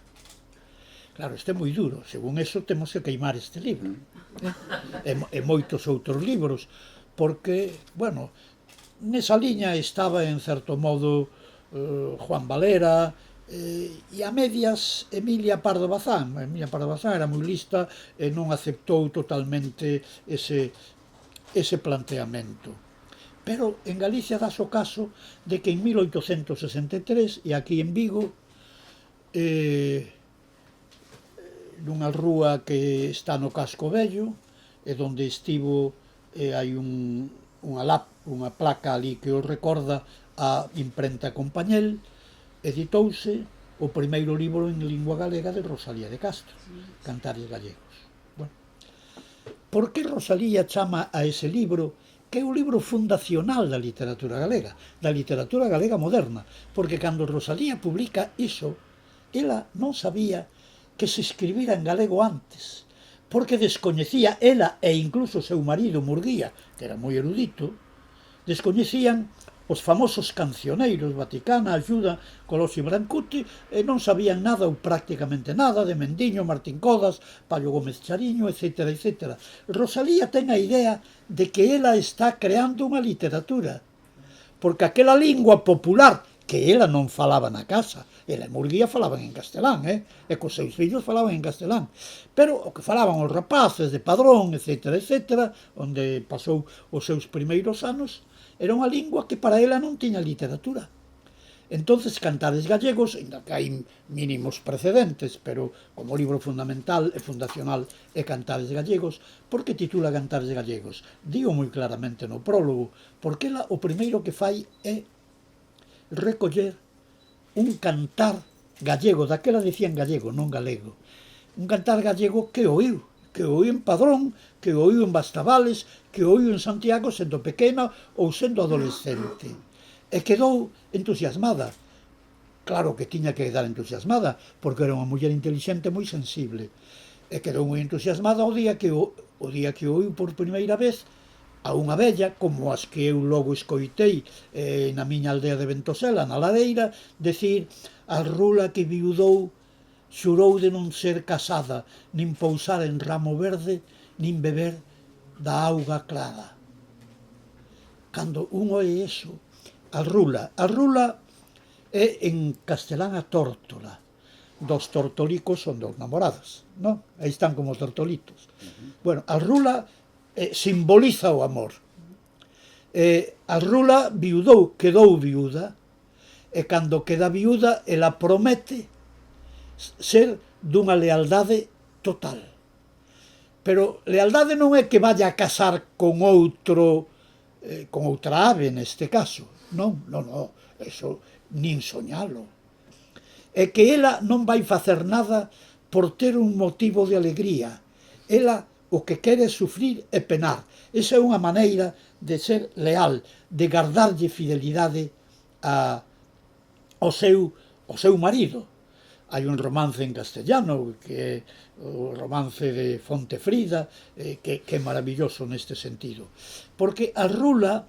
Claro, este é moi duro, según eso temos que queimar este libro, e moitos outros libros, porque, bueno, nesa liña estaba en certo modo Juan Valera e a medias Emilia Pardo Bazán. Emilia Pardo Bazán era moi lista e non aceptou totalmente ese planteamento. Pero en Galicia das o caso de que en 1863, e aquí en Vigo, nunha rúa que está no Casco Vello, e donde estivo hai unha placa ali que o recorda, a imprenta Compañel, editouse o primeiro libro en lingua galega de Rosalía de Castro, Cantares Gallegos. Bueno, por que Rosalía chama a ese libro, que é o libro fundacional da literatura galega moderna? Porque cando Rosalía publica iso, ela non sabía que se escribira en galego antes, porque descoñecía ela e incluso o seu marido Murguía, que era moi erudito, descoñecían os famosos cancioneiros, Vaticana, Axuda, Colosio Brancuti, e non sabían nada ou prácticamente nada de Mendiño, Martín Codas, Pallo Gómez Chariño, etc. etc. Rosalía ten a idea de que ela está creando unha literatura, porque aquela lingua popular que ela non falaba na casa, ela e Murguía falaban en castelán, e cos seus fillos falaban en castelán, pero o que falaban os rapaces de Padrón, etc., etc., onde pasou os seus primeiros anos, era unha lingua que para ela non tiña literatura. Entonces, Cantares Gallegos, ainda que hai mínimos precedentes, pero como libro fundamental e fundacional é Cantares Gallegos. Por que titula Cantares Gallegos? Digo moi claramente no prólogo, porque ela o primeiro que fai é recoller un cantar gallego, daquela dicían gallego, non galego, un cantar gallego que oíu en Padrón, que oíu en Bastavales, que oíu en Santiago sendo pequena ou sendo adolescente, e quedou entusiasmada. Claro que tiña que quedar entusiasmada, porque era unha muller intelixente moi sensible, e quedou moi entusiasmada o día que oíu por primeira vez a unha vella, como as que eu logo escoitei na miña aldea de Ventosela, na Ladeira, decir: a rula que viudou xurou de non ser casada, nin pousar en ramo verde, nin beber da auga clara. Cando un oe eso, a rula é en castelán a tórtola, dos tortolicos son dos namorados, non? Aí están como os tortolitos. Bueno, a rula simboliza o amor. A rula quedou viuda, e cando queda viuda, ela promete ser dunha lealdade total. Pero lealdade non é que vaya a casar con outra ave neste caso, non, eso nin soñalo. É que ela non vai facer nada por ter un motivo de alegría. Ela o que quere é sufrir e penar. Esa é unha maneira de ser leal, de guardarlle fidelidade ao seu o seu marido. Hai un romance en castellano, que é o romance de Fontefrida, que é maravilloso neste sentido. Porque a Rula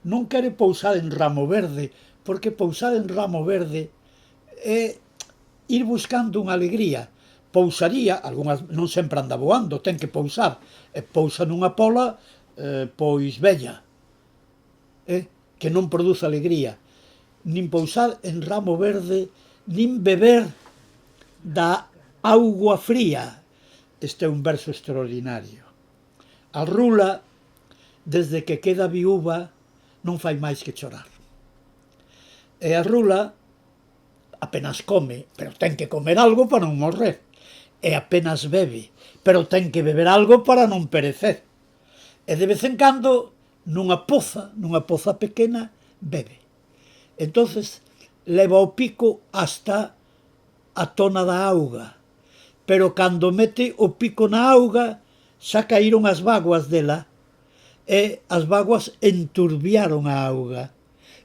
non quere pousar en Ramo Verde, porque pousar en Ramo Verde é ir buscando unha alegría. Pousaría, algunhas non sempre anda voando, ten que pousar, e pousa nunha pola pois bella, que non produce alegría. Nin pousar en Ramo Verde, nin beber da auga fría. Este é un verso extraordinario. A Rula, desde que queda viúva, non fai máis que chorar. E a Rula apenas come, pero ten que comer algo para non morrer. E apenas bebe, pero ten que beber algo para non perecer. E de vez en cando, nunha poza pequena, bebe. Entonces leva o pico hasta a tona da auga, pero cando mete o pico na auga xa caíron as vaguas dela, e as vaguas enturbiaron a auga,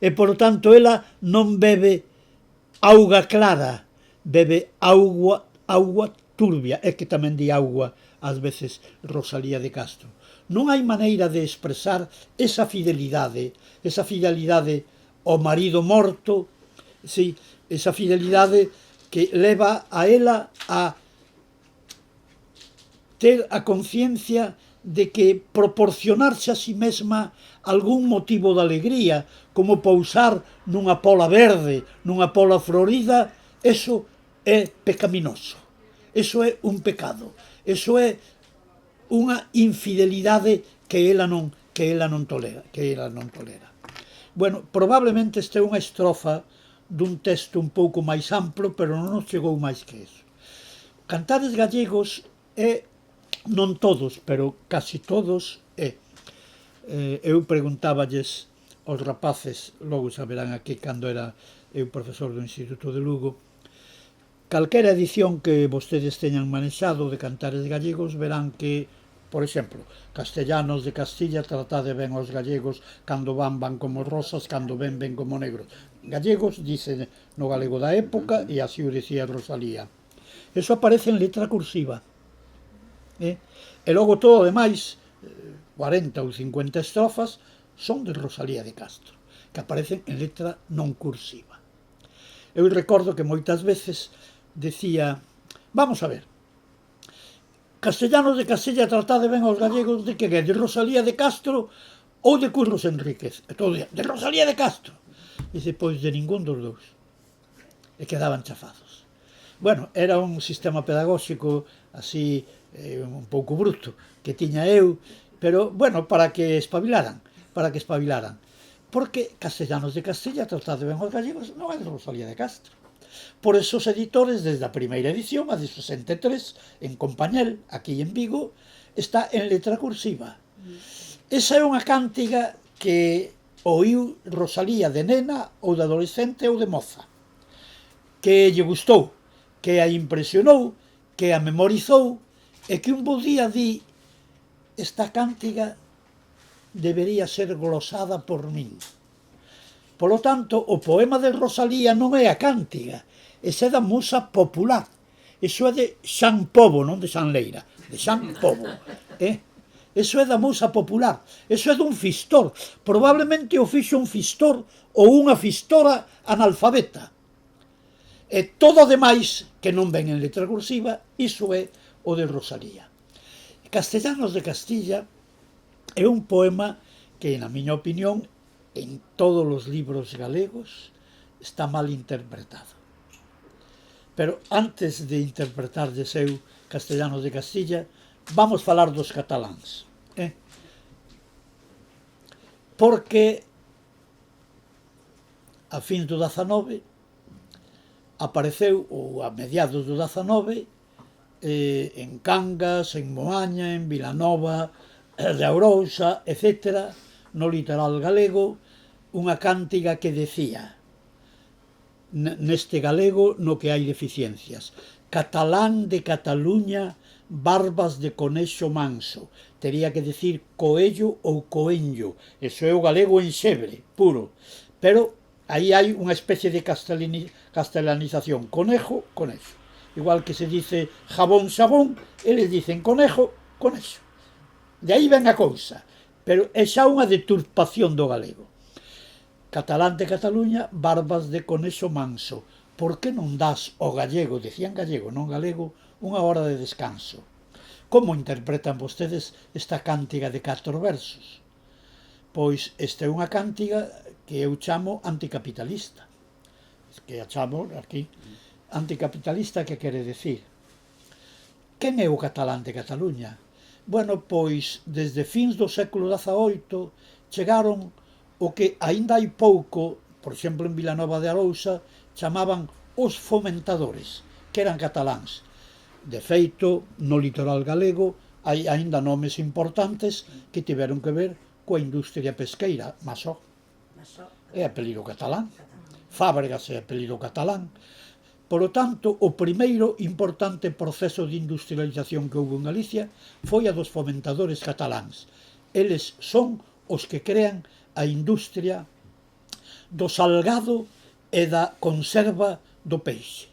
e por tanto ela non bebe auga clara, bebe auga turbia. É que tamén di auga ás veces Rosalía de Castro. Non hai maneira de expresar esa fidelidade ao marido morto, sí, esa fidelidade que leva a ela a ter a conciencia de que proporcionarse a si mesma algún motivo de alegría, como pousar nunha pola verde, nunha pola florida, eso é pecaminoso, eso é un pecado, eso é unha infidelidade que ela non tolera. Bueno, probablemente este é unha estrofa dun texto un pouco máis amplo, pero non nos chegou máis que eso. Cantares gallegos é, non todos, pero casi todos é. Eu preguntáballes aos rapaces, logo saberán aquí cando era eu profesor do Instituto de Lugo, calquera edición que vostedes teñan manexado de Cantares gallegos verán que, por exemplo, Castellanos de Castilla, tratade ben aos gallegos, cando van como rosas, cando ven como negros. Gallegos, dice no galego da época, e así o dicía Rosalía. Eso aparece en letra cursiva. E logo todo o demais, 40 ou 50 estrofas, son de Rosalía de Castro, que aparecen en letra non cursiva. Eu recordo que moitas veces decía, vamos a ver, Castellanos de Castilla, tratade ben aos gallegos de que é de Rosalía de Castro ou de Curros Enríquez. E todo día, de Rosalía de Castro. E dice, pois de ningún dos dous. E quedaban chafados. Bueno, era un sistema pedagóxico así un pouco bruto que tiña eu, pero, bueno, para que espabilaran. Porque Castellanos de Castilla, tratade ben aos gallegos, non é de Rosalía de Castro. Por esos editores, desde a primeira edición, a de 63, en Compañel, aquí en Vigo, está en letra cursiva. Esa é unha cántiga que oíu Rosalía de nena, ou de adolescente, ou de moza, que lle gustou, que a impresionou, que a memorizou, e que un bo día di, esta cántiga debería ser glosada por min. Polo tanto, o poema de Rosalía non é a cántiga, esa é da musa popular. Iso é de Xan Pobo, non de Xan Leira, de Xan Pobo. Eso é da musa popular, eso é dun fistor. Probablemente o fixo un fistor ou unha fistora analfabeta. E todo o demais, que non ven en letra cursiva, iso é o de Rosalía. Castellanos de Castilla é un poema que, na miña opinión, en todos os libros galegos está mal interpretado. Pero antes de interpretarlles eu Castellanos de Castilla, vamos falar dos cataláns. Porque a fin do 19 apareceu, ou a mediados do 19, en Cangas, en Moaña, en Vilanova de Ourousa, etc., no litoral galego, unha cántiga que decía, neste galego no que hai deficiencias, catalán de Cataluña, barbas de conexo manso. Tería que decir coello ou coenllo. Eso é o galego enxebre, puro. Pero aí hai unha especie de castelanización, conejo, conexo. Igual que se dice jabón, xabón, eles dicen conejo, conexo. De aí ven a cousa, pero é xa unha deturpación do galego. Catalán de Cataluña, barbas de conexo manso. Por que non das ao gallego, decían gallego, non galego, unha hora de descanso? Como interpretan vostedes esta cántiga de 4 versos? Pois esta é unha cántiga que eu chamo anticapitalista. Que a chamo aquí anticapitalista, que quere decir? Quen é o catalán de Cataluña? Bueno, pois desde fins do século XVIII chegaron o que aínda hai pouco, por exemplo en Vilanova de Arousa, chamaban os fomentadores, que eran cataláns. De feito, no litoral galego hai aínda nomes importantes que tiveron que ver coa industria pesqueira. Masó é apelido catalán, Fábregas é apelido catalán. Polo tanto, o primeiro importante proceso de industrialización que houve en Galicia foi a dos fomentadores cataláns. Eles son os que crean a industria do salgado e da conserva do peixe.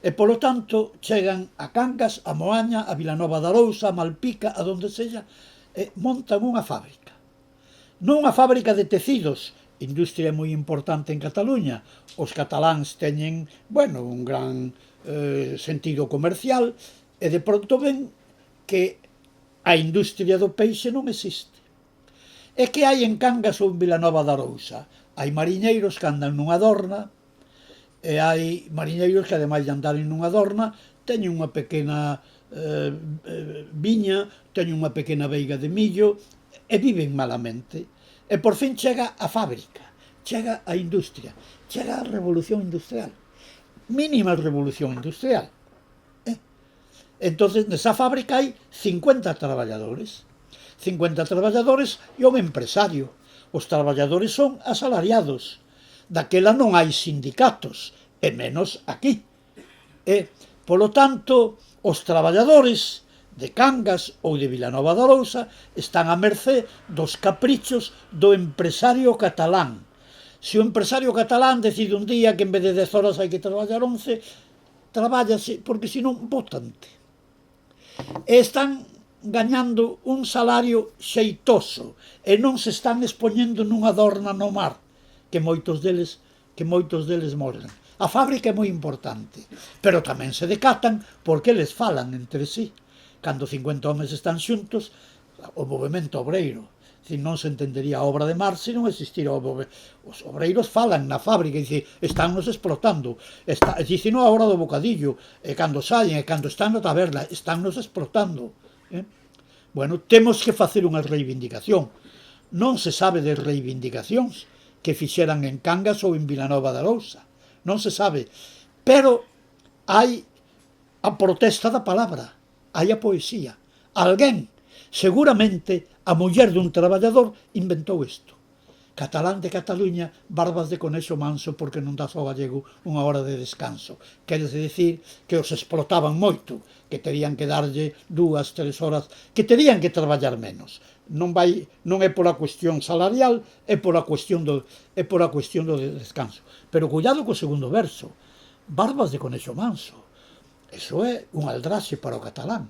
E, polo tanto, chegan a Cangas, a Moaña, a Vilanova de Arousa, a Malpica, a donde sella, e montan unha fábrica. Non unha fábrica de tecidos, industria moi importante en Cataluña. Os cataláns teñen, bueno, un gran sentido comercial, e de pronto ven que a industria do peixe non existe. E que hai en Cangas ou en Vilanova de Arousa? Hai mariñeiros que andan nunha dorna, e hai mariñeiros que, ademais de andarem nunha dorna, teñen unha pequena viña, teñen unha pequena veiga de millo, e viven malamente. E por fin chega a fábrica, chega a industria, chega a revolución industrial, mínima revolución industrial. Entonces, nesa fábrica hai 50 traballadores. 50 traballadores e un empresario. Os traballadores son asalariados. Daquela non hai sindicatos, e menos aquí. E, polo tanto, os traballadores de Cangas ou de Vilanova de Arousa están a mercé dos caprichos do empresario catalán. Se o empresario catalán decide un día que en vez de 10 horas hai que traballar 11, trabállase, porque senón bótante. E están gañando un salario xeitoso e non se están expoñendo nunha dorna no mar, que moitos deles moren. A fábrica é moi importante, pero tamén se decatan porque eles falan entre sí. Cando 50 homes están xuntos, o movimento obreiro, non se entendería a obra de Marx se non existira o movimento. Os obreiros falan na fábrica e dicen, estánnos explotando, dicen a hora do bocadillo, e cando saen, e cando están na taberna, estánnos explotando. Bueno, temos que facer unha reivindicación. Non se sabe de reivindicacións que fixeran en Cangas ou en Vilanova de Arousa. Non se sabe. Pero hai a protesta da palabra, hai a poesía. Alguén, seguramente a muller dun traballador, inventou isto. Catalán de Cataluña, barbas de conexo manso, porque non das ao gallego unha hora de descanso. Quere decir que os explotaban moito, que terían que darlle 2, 3 horas, que terían que traballar menos. Non é pola cuestión salarial, é pola cuestión do descanso. Pero cuidado co segundo verso, barbas de conexo manso. Eso é un aldraxe para o catalán.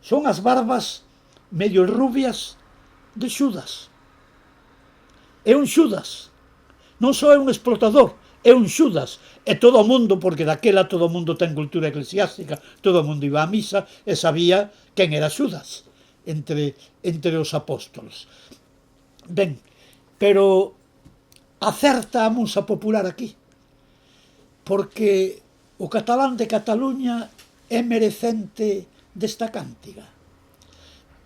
Son as barbas medio rubias de Xudas. É un Xudas. Non só é un explotador, é un Xudas. E todo o mundo, porque daquela todo o mundo ten cultura eclesiástica, todo o mundo iba a misa e sabía quen era Xudas entre os apóstolos. Ben, pero acerta a musa popular aquí, porque o catalán de Cataluña é merecente desta cántiga.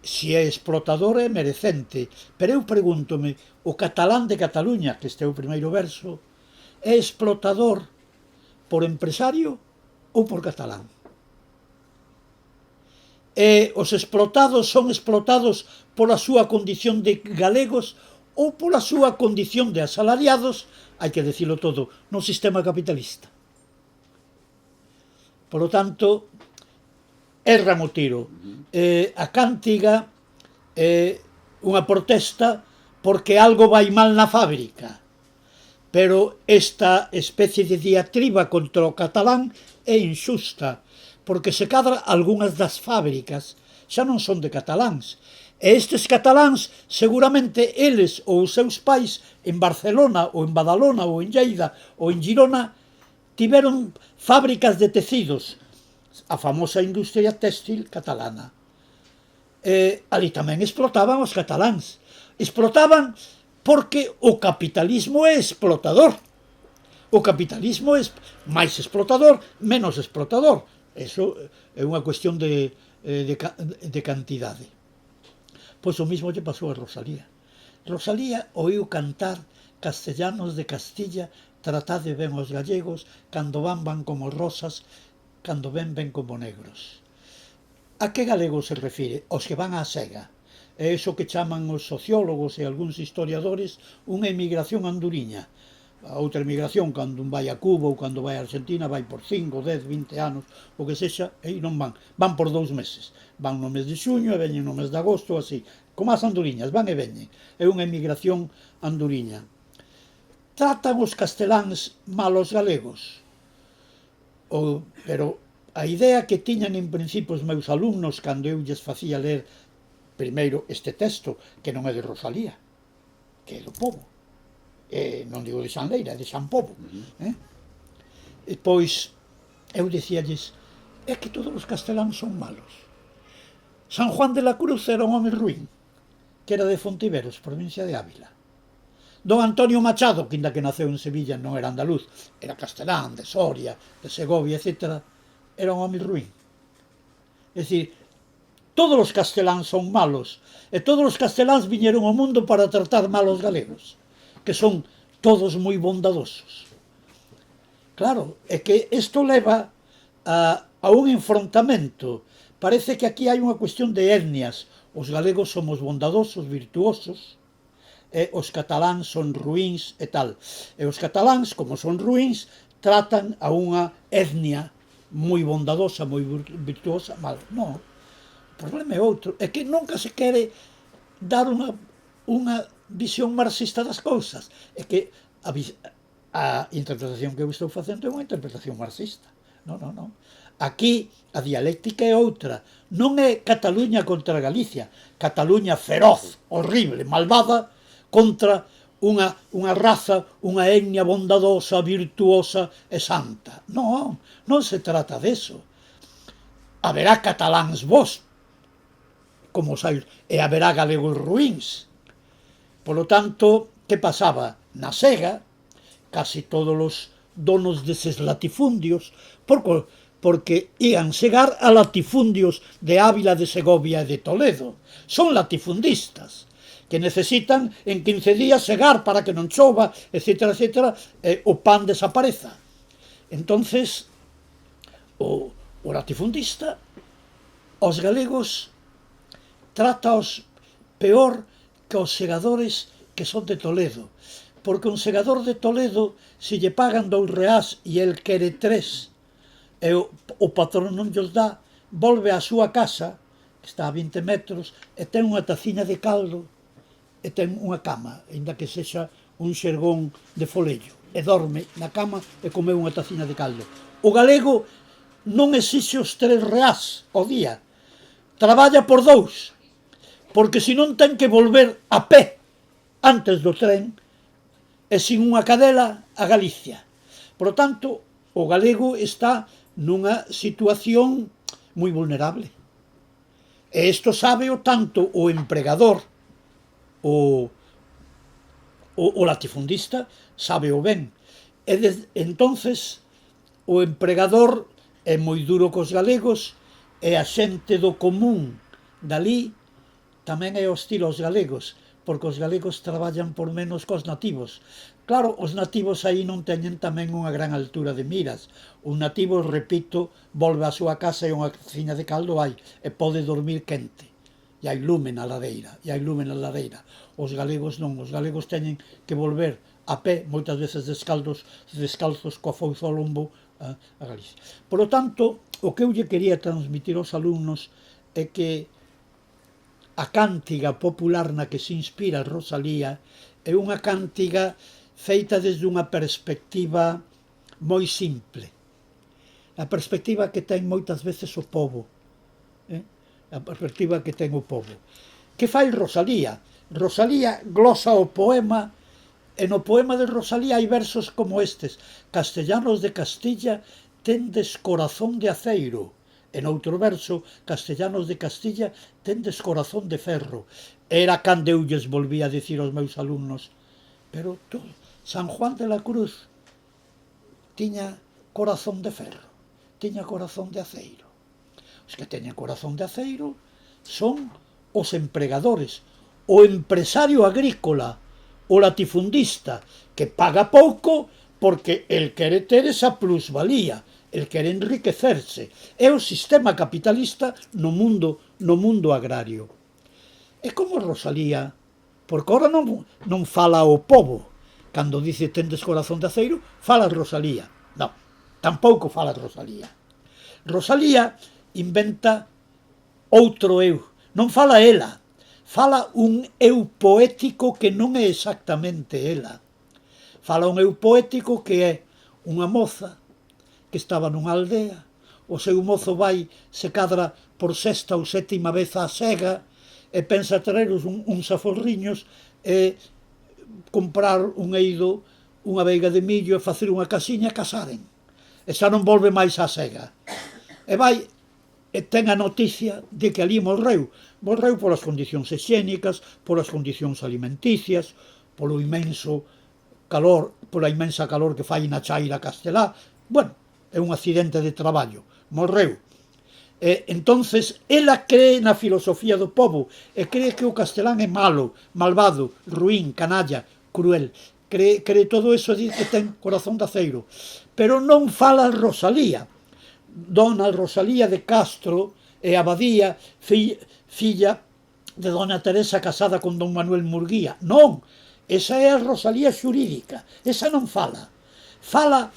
Se é explotador é merecente, pero eu pregúntome, o catalán de Cataluña, que este é o primeiro verso, é explotador por empresario ou por catalán? E os explotados son explotados pola súa condición de galegos ou pola súa condición de asalariados, hai que dicilo todo, no sistema capitalista. Por lo tanto, erran o tiro. A cántiga é unha protesta porque algo vai mal na fábrica. pero esta especie de diatriba contra o catalán é injusta, porque se cadra algunhas das fábricas xa non son de cataláns, e estes cataláns seguramente eles ou os seus pais en Barcelona ou en Badalona ou en Lleida ou en Girona tiveron fábricas de tecidos, a famosa industria téxtil catalana. Ali tamén explotaban os cataláns. Explotaban porque o capitalismo é explotador. O capitalismo é máis explotador, menos explotador. Eso é unha cuestión de cantidade. Pois o mismo lle pasou a Rosalía. Rosalía oíu cantar castellanos de Castilla, tratade ben os gallegos, cando van como rosas, cando ven como negros. A que galegos se refire? Os que van á sega. É iso que chaman os sociólogos e algúns historiadores unha emigración anduriña. A outra emigración, cando un vai a Cuba ou cando vai a Argentina, vai por 5, 10, 20 anos, o que sexa, e non van. Van por 2 meses. Van no mes de xuño e veñen no mes de agosto, así. Como as anduriñas, van e veñen. É unha emigración anduriña. Tratan os casteláns mal os galegos. Pero a idea que tiñan en principio os meus alumnos cando eu lles facía ler primeiro este texto, que non é de Rosalía, que é do povo, non digo de Xan Leira, é de Xan Pobo. E pois eu dicíalles, é que todos os casteláns son malos. San Juan de la Cruz era un home ruín, que era de Fontiveros, provincia de Ávila. Don Antonio Machado, que inda que naceu en Sevilla non era andaluz, era castelán, de Soria, de Segovia, etc., era un home ruín. É dicir, todos os casteláns son malos, e todos os casteláns viñeron ao mundo para tratar mal os galegos, que son todos moi bondadosos. Claro, é que isto leva a un enfrontamento. Parece que aquí hai unha cuestión de etnias. Os galegos somos bondadosos, virtuosos, e os cataláns son ruíns e tal. E os cataláns, como son ruíns, tratan a unha etnia moi bondadosa, moi virtuosa, mal. Non, o problema é outro. É que nunca se quere dar unha visión marxista das cousas. É que a interpretación que eu estou facendo é unha interpretación marxista. Non. Aquí a dialéctica é outra. Non é Cataluña contra Galicia. Cataluña feroz, horrible, malvada, contra unha raza, unha etnia bondadosa, virtuosa e santa. Non se trata deso. Haberá cataláns bons, como os hai, e haberá galegos ruíns. Polo tanto, que pasaba? Na sega, casi todos os donos deses latifundios, porque ian segar a latifundios de Ávila, de Segovia e de Toledo. Son latifundistas, que necesitan en 15 días segar para que non chova, etc., e o pan desapareza. Entonces, o latifundista, os galegos, trataos peor que os segadores que son de Toledo, porque un segador de Toledo, se lle pagan 2 reás e el quere 3, e o patrón non llos dá, volve á súa casa, que está a 20 metros, e ten unha taciña de caldo, e ten unha cama, ainda que sexa un xergón de folello, e dorme na cama e come unha taciña de caldo. O galego non exixe os 3 reás ao día, traballa por 2, porque se non ten que volver a pé antes do tren, e sin unha cadela a Galicia. Por tanto, o galego está nunha situación moi vulnerable. E isto sábeo tanto o empregador, o latifundista, sábeo ben. E entonces o empregador é moi duro cos galegos, e a xente do común dali tamén é hostil aos galegos, porque os galegos traballan por menos cos nativos. Claro, os nativos aí non teñen tamén unha gran altura de miras. Un nativo, repito, volve á súa casa e unha cociña de caldo hai, e pode dormir quente. E hai lume na ladeira, Os galegos non, os galegos teñen que volver a pé, moitas veces descalzos coa fouza ao lombo, a Galicia. Por lo tanto, o que eu lle quería transmitir aos alumnos é que a cántiga popular na que se inspira Rosalía é unha cántiga feita desde unha perspectiva moi simple, a perspectiva que ten moitas veces o pobo, a perspectiva que ten o pobo. Que fai Rosalía? Rosalía glosa o poema, e no poema de Rosalía hai versos como estes: castellanos de Castilla, tendes corazón de aceiro. E noutro verso, castellanos de Castilla, tendes corazón de ferro. Era cando eu lles volvía a dicir aos meus alumnos, pero todo, San Juan de la Cruz tiña corazón de ferro, tiña corazón de aceiro. Os que teñen corazón de aceiro son os empregadores, o empresario agrícola, o latifundista, que paga pouco porque el quere ter esa plusvalía, el quere enriquecerse. É o sistema capitalista no mundo agrario. É como Rosalía, porque ora non fala o pobo. Cando dice tendes corazón de aceiro, fala Rosalía. Non, tampouco fala Rosalía. Rosalía inventa outro eu. Non fala ela, fala un eu poético que non é exactamente ela. Fala un eu poético que é unha moza que estaba nunha aldea, o seu mozo vai, se cadra por sexta ou sétima vez á sega, e pensa traeros uns aforriños e comprar un eido, unha veiga de millo e facer unha casiña e casaren. E xa non volve máis á sega. E vai e ten a noticia de que ali morreu. Morreu polas condicións higiénicas, polas condicións alimenticias, polo imenso calor, pola inmensa calor que fai na chaira castelá. Bueno, é un accidente de traballo. Morreu. E entonces ela cree na filosofía do pobo e cree que o castelán é malo, malvado, ruín, canalla, cruel. Cree todo eso, dice que ten corazón de aceiro. Pero non fala Rosalía. Dona Rosalía de Castro e Abadía, filla de dona Teresa casada con don Manuel Murguía. Non, esa é a Rosalía xurídica, esa non fala. Fala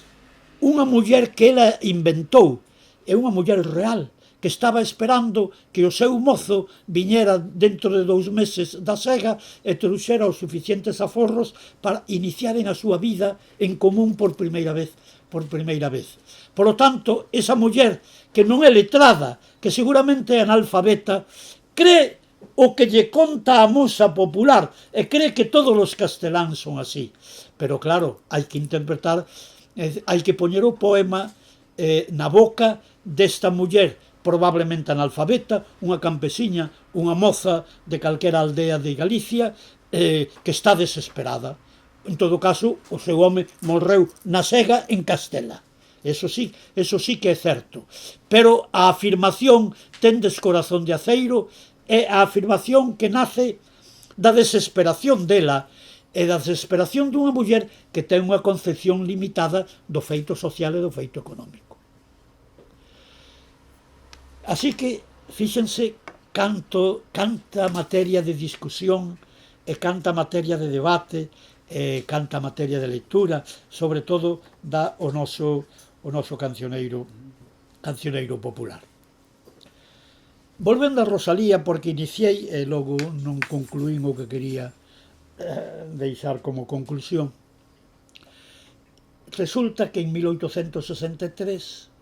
unha muller que ela inventou, é unha muller real, que estaba esperando que o seu mozo viñera dentro de 2 meses da sega e trouxera os suficientes aforros para iniciaren a súa vida en común por primeira vez. Por lo tanto, esa muller que non é letrada, que seguramente é analfabeta, cree o que lle conta a musa popular e cree que todos os casteláns son así. Pero claro, hai que interpretar, hai que poñer o poema na boca desta muller probablemente analfabeta, unha campesiña, unha moza de calquera aldea de Galicia, que está desesperada. En todo caso, o seu home morreu na sega en Castela. Eso sí que é certo. Pero a afirmación tendes corazón de aceiro é a afirmación que nace da desesperación dela e da desesperación dunha muller que ten unha concepción limitada do feito social e do feito económico. Así que, fíxense canta materia de discusión e canta materia de debate e canta materia de lectura, sobre todo da o noso cancioneiro popular. Volvendo a Rosalía, porque iniciei e logo non concluín o que quería deixar como conclusión. Resulta que en 1863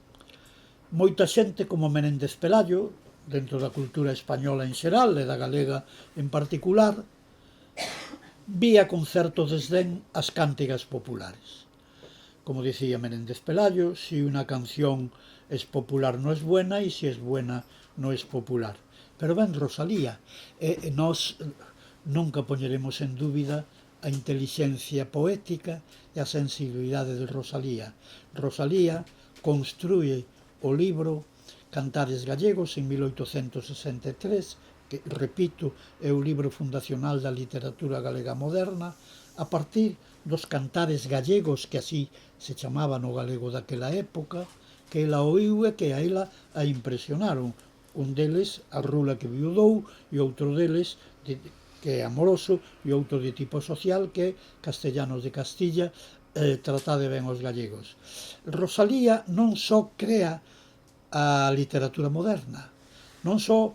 moita xente como Menéndez Pelayo, dentro da cultura española en xeral e da galega en particular, vía con certo desdén as cántigas populares. Como dicía Menéndez Pelayo, si una canción es popular no es buena y si es buena no es popular. Pero ben Rosalía, nós nunca poñeremos en dúbida a intelixencia poética e a sensibilidade de Rosalía. Rosalía construye o libro Cantares Gallegos en 1863, que, repito, é o libro fundacional da literatura galega moderna, a partir dos cantares gallegos, que así se chamaba no galego daquela época, que ela oiu e que a ela a impresionaron. Un deles, A rula que viudou, e outro deles, que é amoroso, e outro de tipo social, que é Castellanos de Castilla, tratade ben os gallegos. Rosalía non só crea a literatura moderna, non só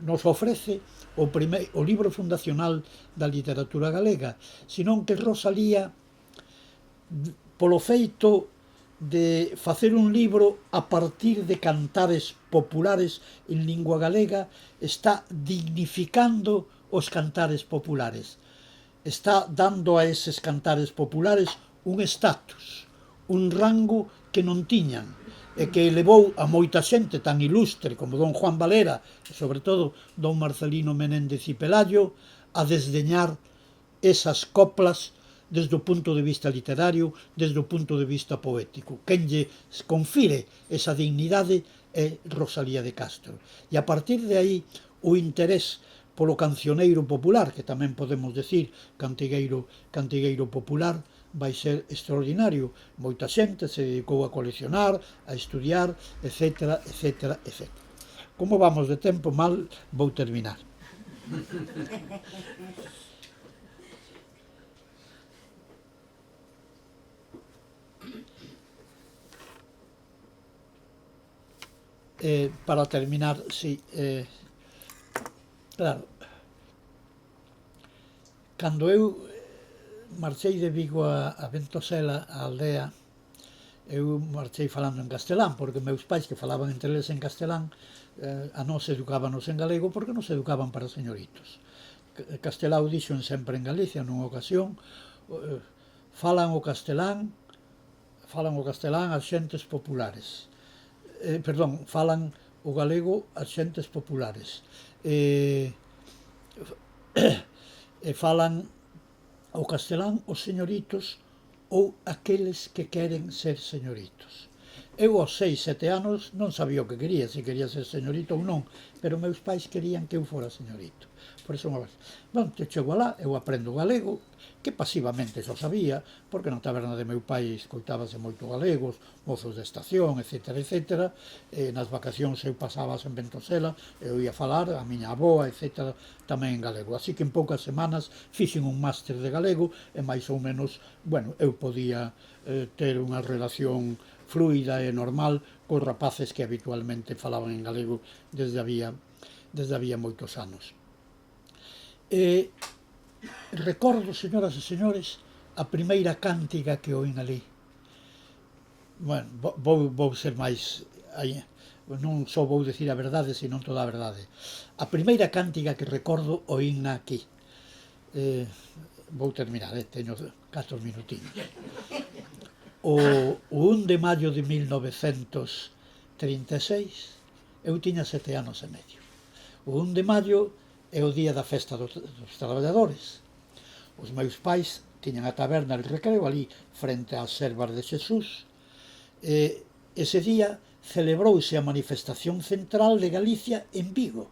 nos ofrece o libro fundacional da literatura galega, senón que Rosalía, polo feito de facer un libro a partir de cantares populares en lingua galega, está dignificando os cantares populares. Está dando a eses cantares populares un estatus, un rango que non tiñan, e que levou a moita xente tan ilustre como don Juan Valera, e sobre todo don Marcelino Menéndez y Pelayo, a desdeñar esas coplas desde o punto de vista literario, desde o punto de vista poético. Quen lle confire esa dignidade é Rosalía de Castro. E a partir de aí o interés polo cancioneiro popular, que tamén podemos decir cantigueiro popular, vai ser extraordinario. Moita xente se dedicou a coleccionar, a estudiar, etc, etc, etc. Como vamos de tempo mal, vou terminar. Para terminar, sí, claro, cando eu marchei de Vigo a Ventosela, a aldea, eu marchei falando en castelán, porque meus pais, que falaban entre eles en castelán, a nós educábanos en galego porque nos educaban para señoritos. Castelao dixen sempre en Galicia, nunha ocasión, falan o castelán as xentes populares. Falan o galego as xentes populares. Falan o castelán os señoritos ou aqueles que queren ser señoritos. Eu aos 6, 7 anos non sabía o que quería, se quería ser señorito ou non, pero meus pais querían que eu fora señorito. Por eso, te chego alá, eu aprendo galego, que pasivamente xo sabía, porque na taberna de meu pai escoitábase moito galegos, mozos de estación, etc, etc. Nas vacacións eu pasabas en Ventosela, eu ia falar a miña avoa, etc, tamén en galego. Así que en poucas semanas fixen un máster de galego e máis ou menos, eu podía ter unha relación fluida e normal cos rapaces que habitualmente falaban en galego desde había moitos anos. Recordo, señoras e señores, a primeira cántiga que oín ali. Vou ser máis... non só vou dicir a verdade, senón toda a verdade. A primeira cántiga que recordo oínna aquí. Vou terminar, teño 4 minutiños. O 1 de maio de 1936 eu tiña 7 anos e medio. O 1 de maio é o día da festa dos traballadores. Os meus pais tiñan a taberna El Recreo ali frente ás Servas de Xesús. Ese día celebrouse a manifestación central de Galicia en Vigo.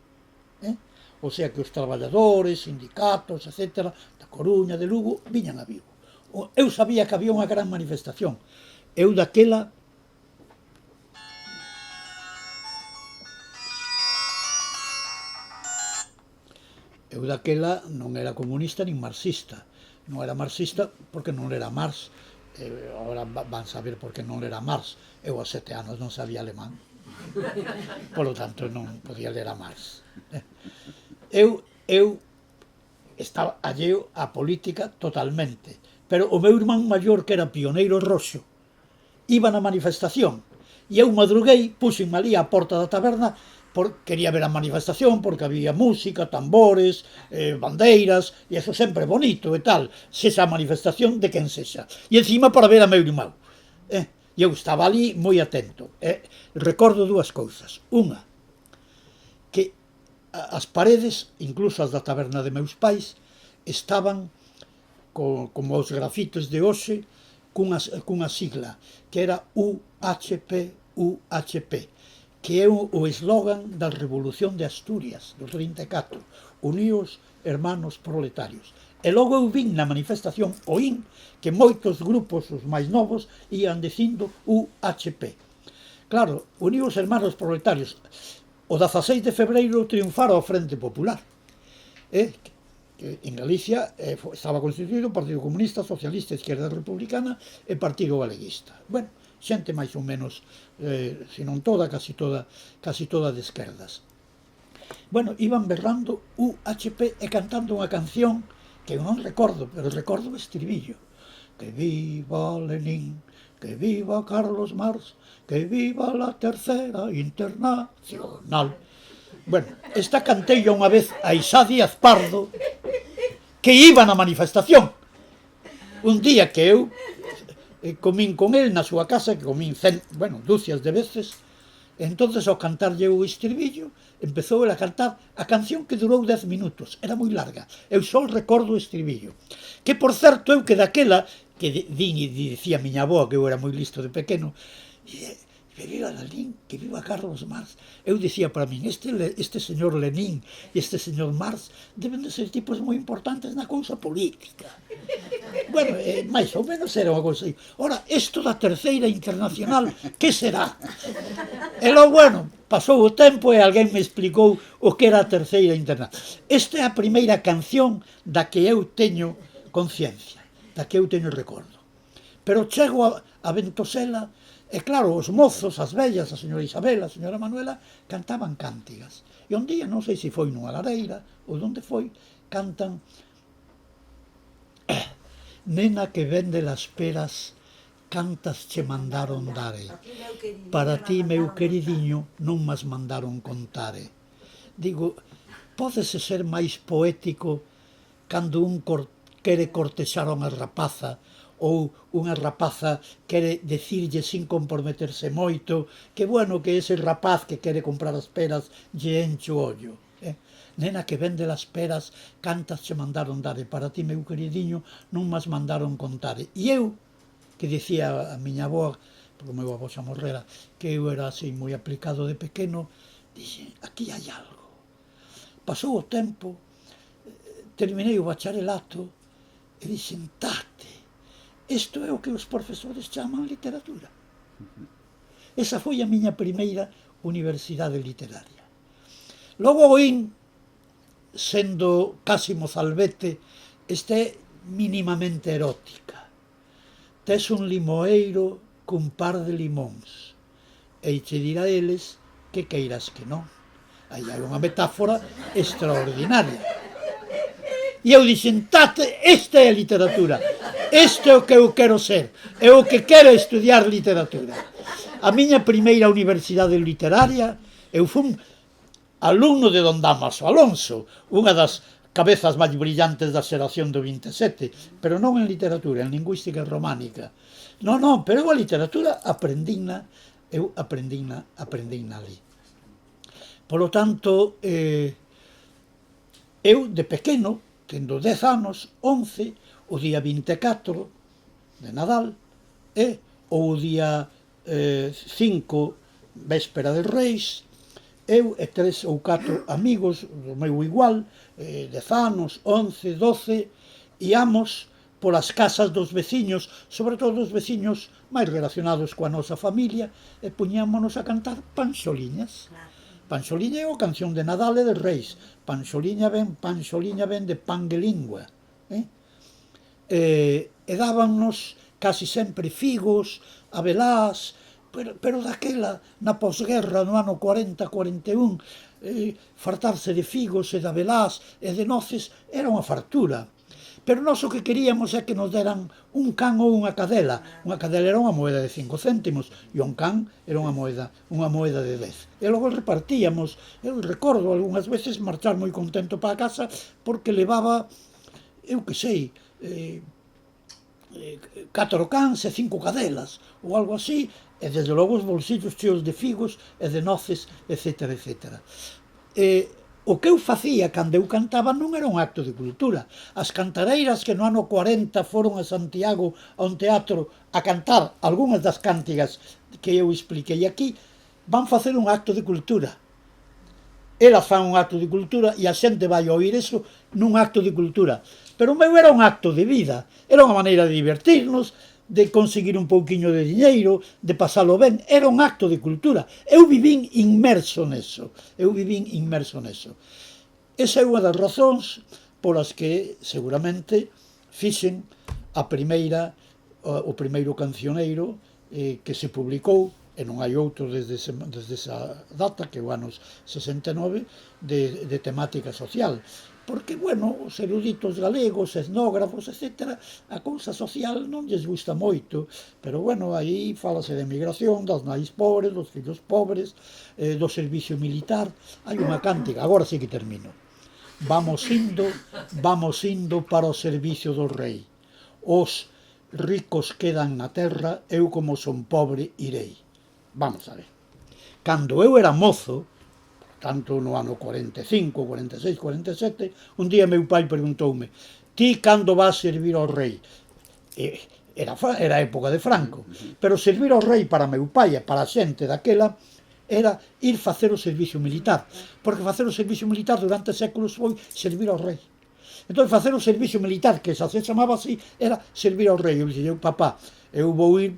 O sea que os traballadores, sindicatos, etc, da Coruña, de Lugo, viñan a Vigo. Eu sabía que había unha gran manifestación. Eu daquela non era comunista nin marxista. Non era marxista porque non era Marx. Agora van saber por que non era Marx. Eu aos 7 anos non sabía alemán. Polo tanto non podía ler a Marx. Eu estaba alleo á política totalmente. Pero o meu irmán maior, que era pioneiro roxo, iba na manifestación. E eu madruguei, puxenme ali á porta da taberna, quería ver a manifestación, porque había música, tambores, bandeiras, e eso sempre bonito e tal, sexa a manifestación de quen sexa. E encima para ver a meu irmão. E eu estaba ali moi atento. Recordo dúas cousas. Unha, que as paredes, incluso as da taberna de meus pais, estaban como os grafites de hoxe, cunha sigla, que era UHP, que é o eslogan da Revolución de Asturias, do 34, Uníos Hermanos Proletarios. E logo eu vin na manifestación, oín, que moitos grupos, os máis novos, ian dicindo UHP. Claro, Uníos Hermanos Proletarios, o 16 de febreiro triunfara o Frente Popular. Que en Galicia estaba constituído o Partido Comunista, Socialista, Izquierda Republicana e Partido Galeguista. xente máis ou menos, se non toda, casi toda de esquerdas. Bueno, iban berrando UHP e cantando unha canción que eu non recordo, pero recordo o estribillo. Que viva Lenin, que viva Carlos Marx, que viva la Tercera Internacional. Bueno, esta cantei unha vez a Isá Díaz Pardo, que iba na manifestación. Un día que eu comín con el na súa casa, que comín dúcias de veces, entonces ao cantarlle o estribillo, empezou ele a cantar a canción que durou 10 minutos, era moi larga, eu só recordo o estribillo, que por certo eu que daquela, que dicía a miña avó, que eu era moi listo de pequeno, que viva Lenin, que viva Carlos Marx. Eu dicía para min, este señor Lenin e este señor Marx deben de ser tipos moi importantes na cousa política. Bueno, máis ou menos era unha cousa aí. Ora, isto da Terceira Internacional, que será? E logo, bueno, pasou o tempo e alguén me explicou o que era a Terceira Internacional. Esta é a primeira canción da que eu teño conciencia, da que eu teño recordo. Pero chego a Ventosela, e claro, os mozos, as vellas, a señora Isabel, a señora Manuela, cantaban cántigas. E un día, non sei se foi nunha lareira ou onde foi, cantan: nena que vende las peras, cantas che mandaron dare. Para ti, meu queridiño, non mas mandaron contare. Digo, pódese ser máis poético cando un quere cortexar a unha rapaza, ou unha rapaza quere decirlle sin comprometerse moito que, bueno, que ese rapaz que quere comprar as peras lle enche o ollo. Nena que vende las peras, cantas che mandaron dare. Para ti, meu queridiño, non mas mandaron contare. E eu, que dicía a miña avó, porque o meu avó xa morrera, que eu era así moi aplicado de pequeno, dixen, aquí hai algo. Pasou o tempo, terminei o bacharelato, e dixen, tate, isto é o que os profesores chaman literatura. Esa foi a miña primeira universidade literaria. Logo oín, sendo casi mozalbete, esta é minimamente erótica. Tes un limoeiro cun par de limóns, e che dirá eles que queiras que non. Aí hai unha metáfora extraordinaria. E eu dixen, tate, esta é a literatura. Isto é o que eu quero ser, é o que quero estudiar literatura. A miña primeira universidade literaria, eu fui alumno de don Dámaso Alonso, unha das cabezas máis brillantes da xeración do 27, pero non en literatura, en lingüística románica. Non, pero eu a literatura aprendina ali. Polo tanto, eu de pequeno, tendo 10 anos, 11, o día 24 de Nadal, ou o día 5, véspera de Reis, eu e 3 ou 4 amigos do meu igual, 10 anos, 11, 12, íamos polas casas dos veciños, sobre todo os veciños máis relacionados coa nosa familia, e puñámonos a cantar panxoliñas. Panxoliña é a canción de Nadal e de Reis. Panxoliña ven de panguelingua. E dábannos casi sempre figos, abelás, pero daquela, na posguerra, no ano 40-41, fartarse de figos e de abelás e de noces era unha fartura. Pero nós o que queríamos é que nos deran un can ou unha cadela. Unha cadela era unha moeda de 5 céntimos e un can era unha moeda de 10. E logo repartíamos. Eu recordo algunhas veces marchar moi contento para a casa porque levaba, eu que sei, 4 cans e 5 cadelas ou algo así, e desde logo os bolsillos cheos de figos e de noces, etc. O que eu facía cando eu cantaba non era un acto de cultura. As cantareiras que no ano 40 foron a Santiago a un teatro a cantar algunhas das cántigas que eu expliquei aquí, van facer un acto de cultura. Elas fan un acto de cultura e a xente vai oír eso nun acto de cultura. Pero o meu era un acto de vida, era unha maneira de divertirnos, de conseguir un pouquiño de diñeiro, de pasalo ben, era un acto de cultura. Eu vivín inmerso neso. Esa é unha das razóns polas que seguramente fixen o primeiro cancioneiro que se publicou, e non hai outro desde esa data, que é o ano 69, de temática social. Porque, bueno, os eruditos galegos, etnógrafos, etc., a cousa social non lles gusta moito, pero, bueno, aí falase de emigración, das nais pobres, dos fillos pobres, do servicio militar, hai unha cántica, agora sí que termino. Vamos indo para o servicio do rei. Os ricos quedan na terra, eu como son pobre irei. Vamos a ver. Cando eu era mozo, tanto no ano 45, 46, 47, un día meu pai preguntoume: ti cando vas servir ao rei? Era época de Franco, pero servir ao rei para meu pai e para a xente daquela era ir facer o servicio militar, porque facer o servicio militar durante séculos foi servir ao rei. Entón, facer o servicio militar, que xa se chamaba así, era servir ao rei. Eu dixen, papá, eu vou ir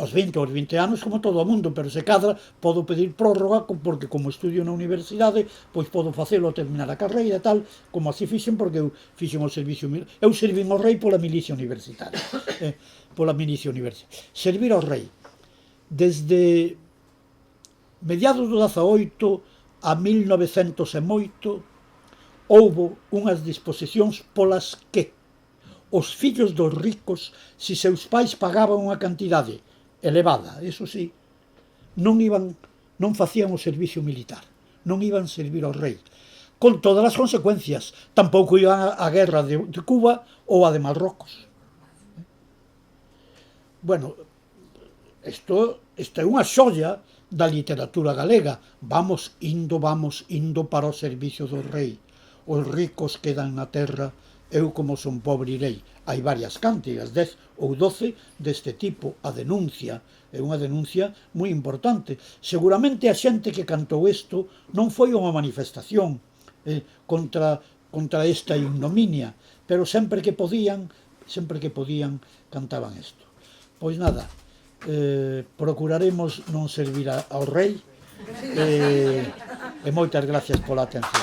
aos 20 ou 20 anos como todo o mundo, pero se cadra podo pedir prórroga, porque como estudio na universidade, pois podo facelo a terminar a carreira e tal, como así fixen, porque eu fixen o servicio militar. Eu servín ao rei pola milicia universitaria. Servir ao rei. Desde mediados do 18 a 1908 houbo unhas disposicións polas que os fillos dos ricos, se seus pais pagaban unha cantidade elevada, eso sí, non facían o servicio militar, non iban servir ao rei, con todas as consecuencias. Tampouco iban á guerra de Cuba ou a de Marrocos. Bueno, isto é unha xoia da literatura galega. Vamos indo para o servicio do rei. Os ricos quedan na terra, eu como son pobre irei. Hai varias cántigas, 10 ou 12 deste tipo. A denuncia é unha denuncia moi importante. Seguramente a xente que cantou isto non foi unha manifestación contra esta ignominia, pero sempre que podían cantaban isto. Pois nada, procuraremos non servir ao rei, e moitas gracias pola atención.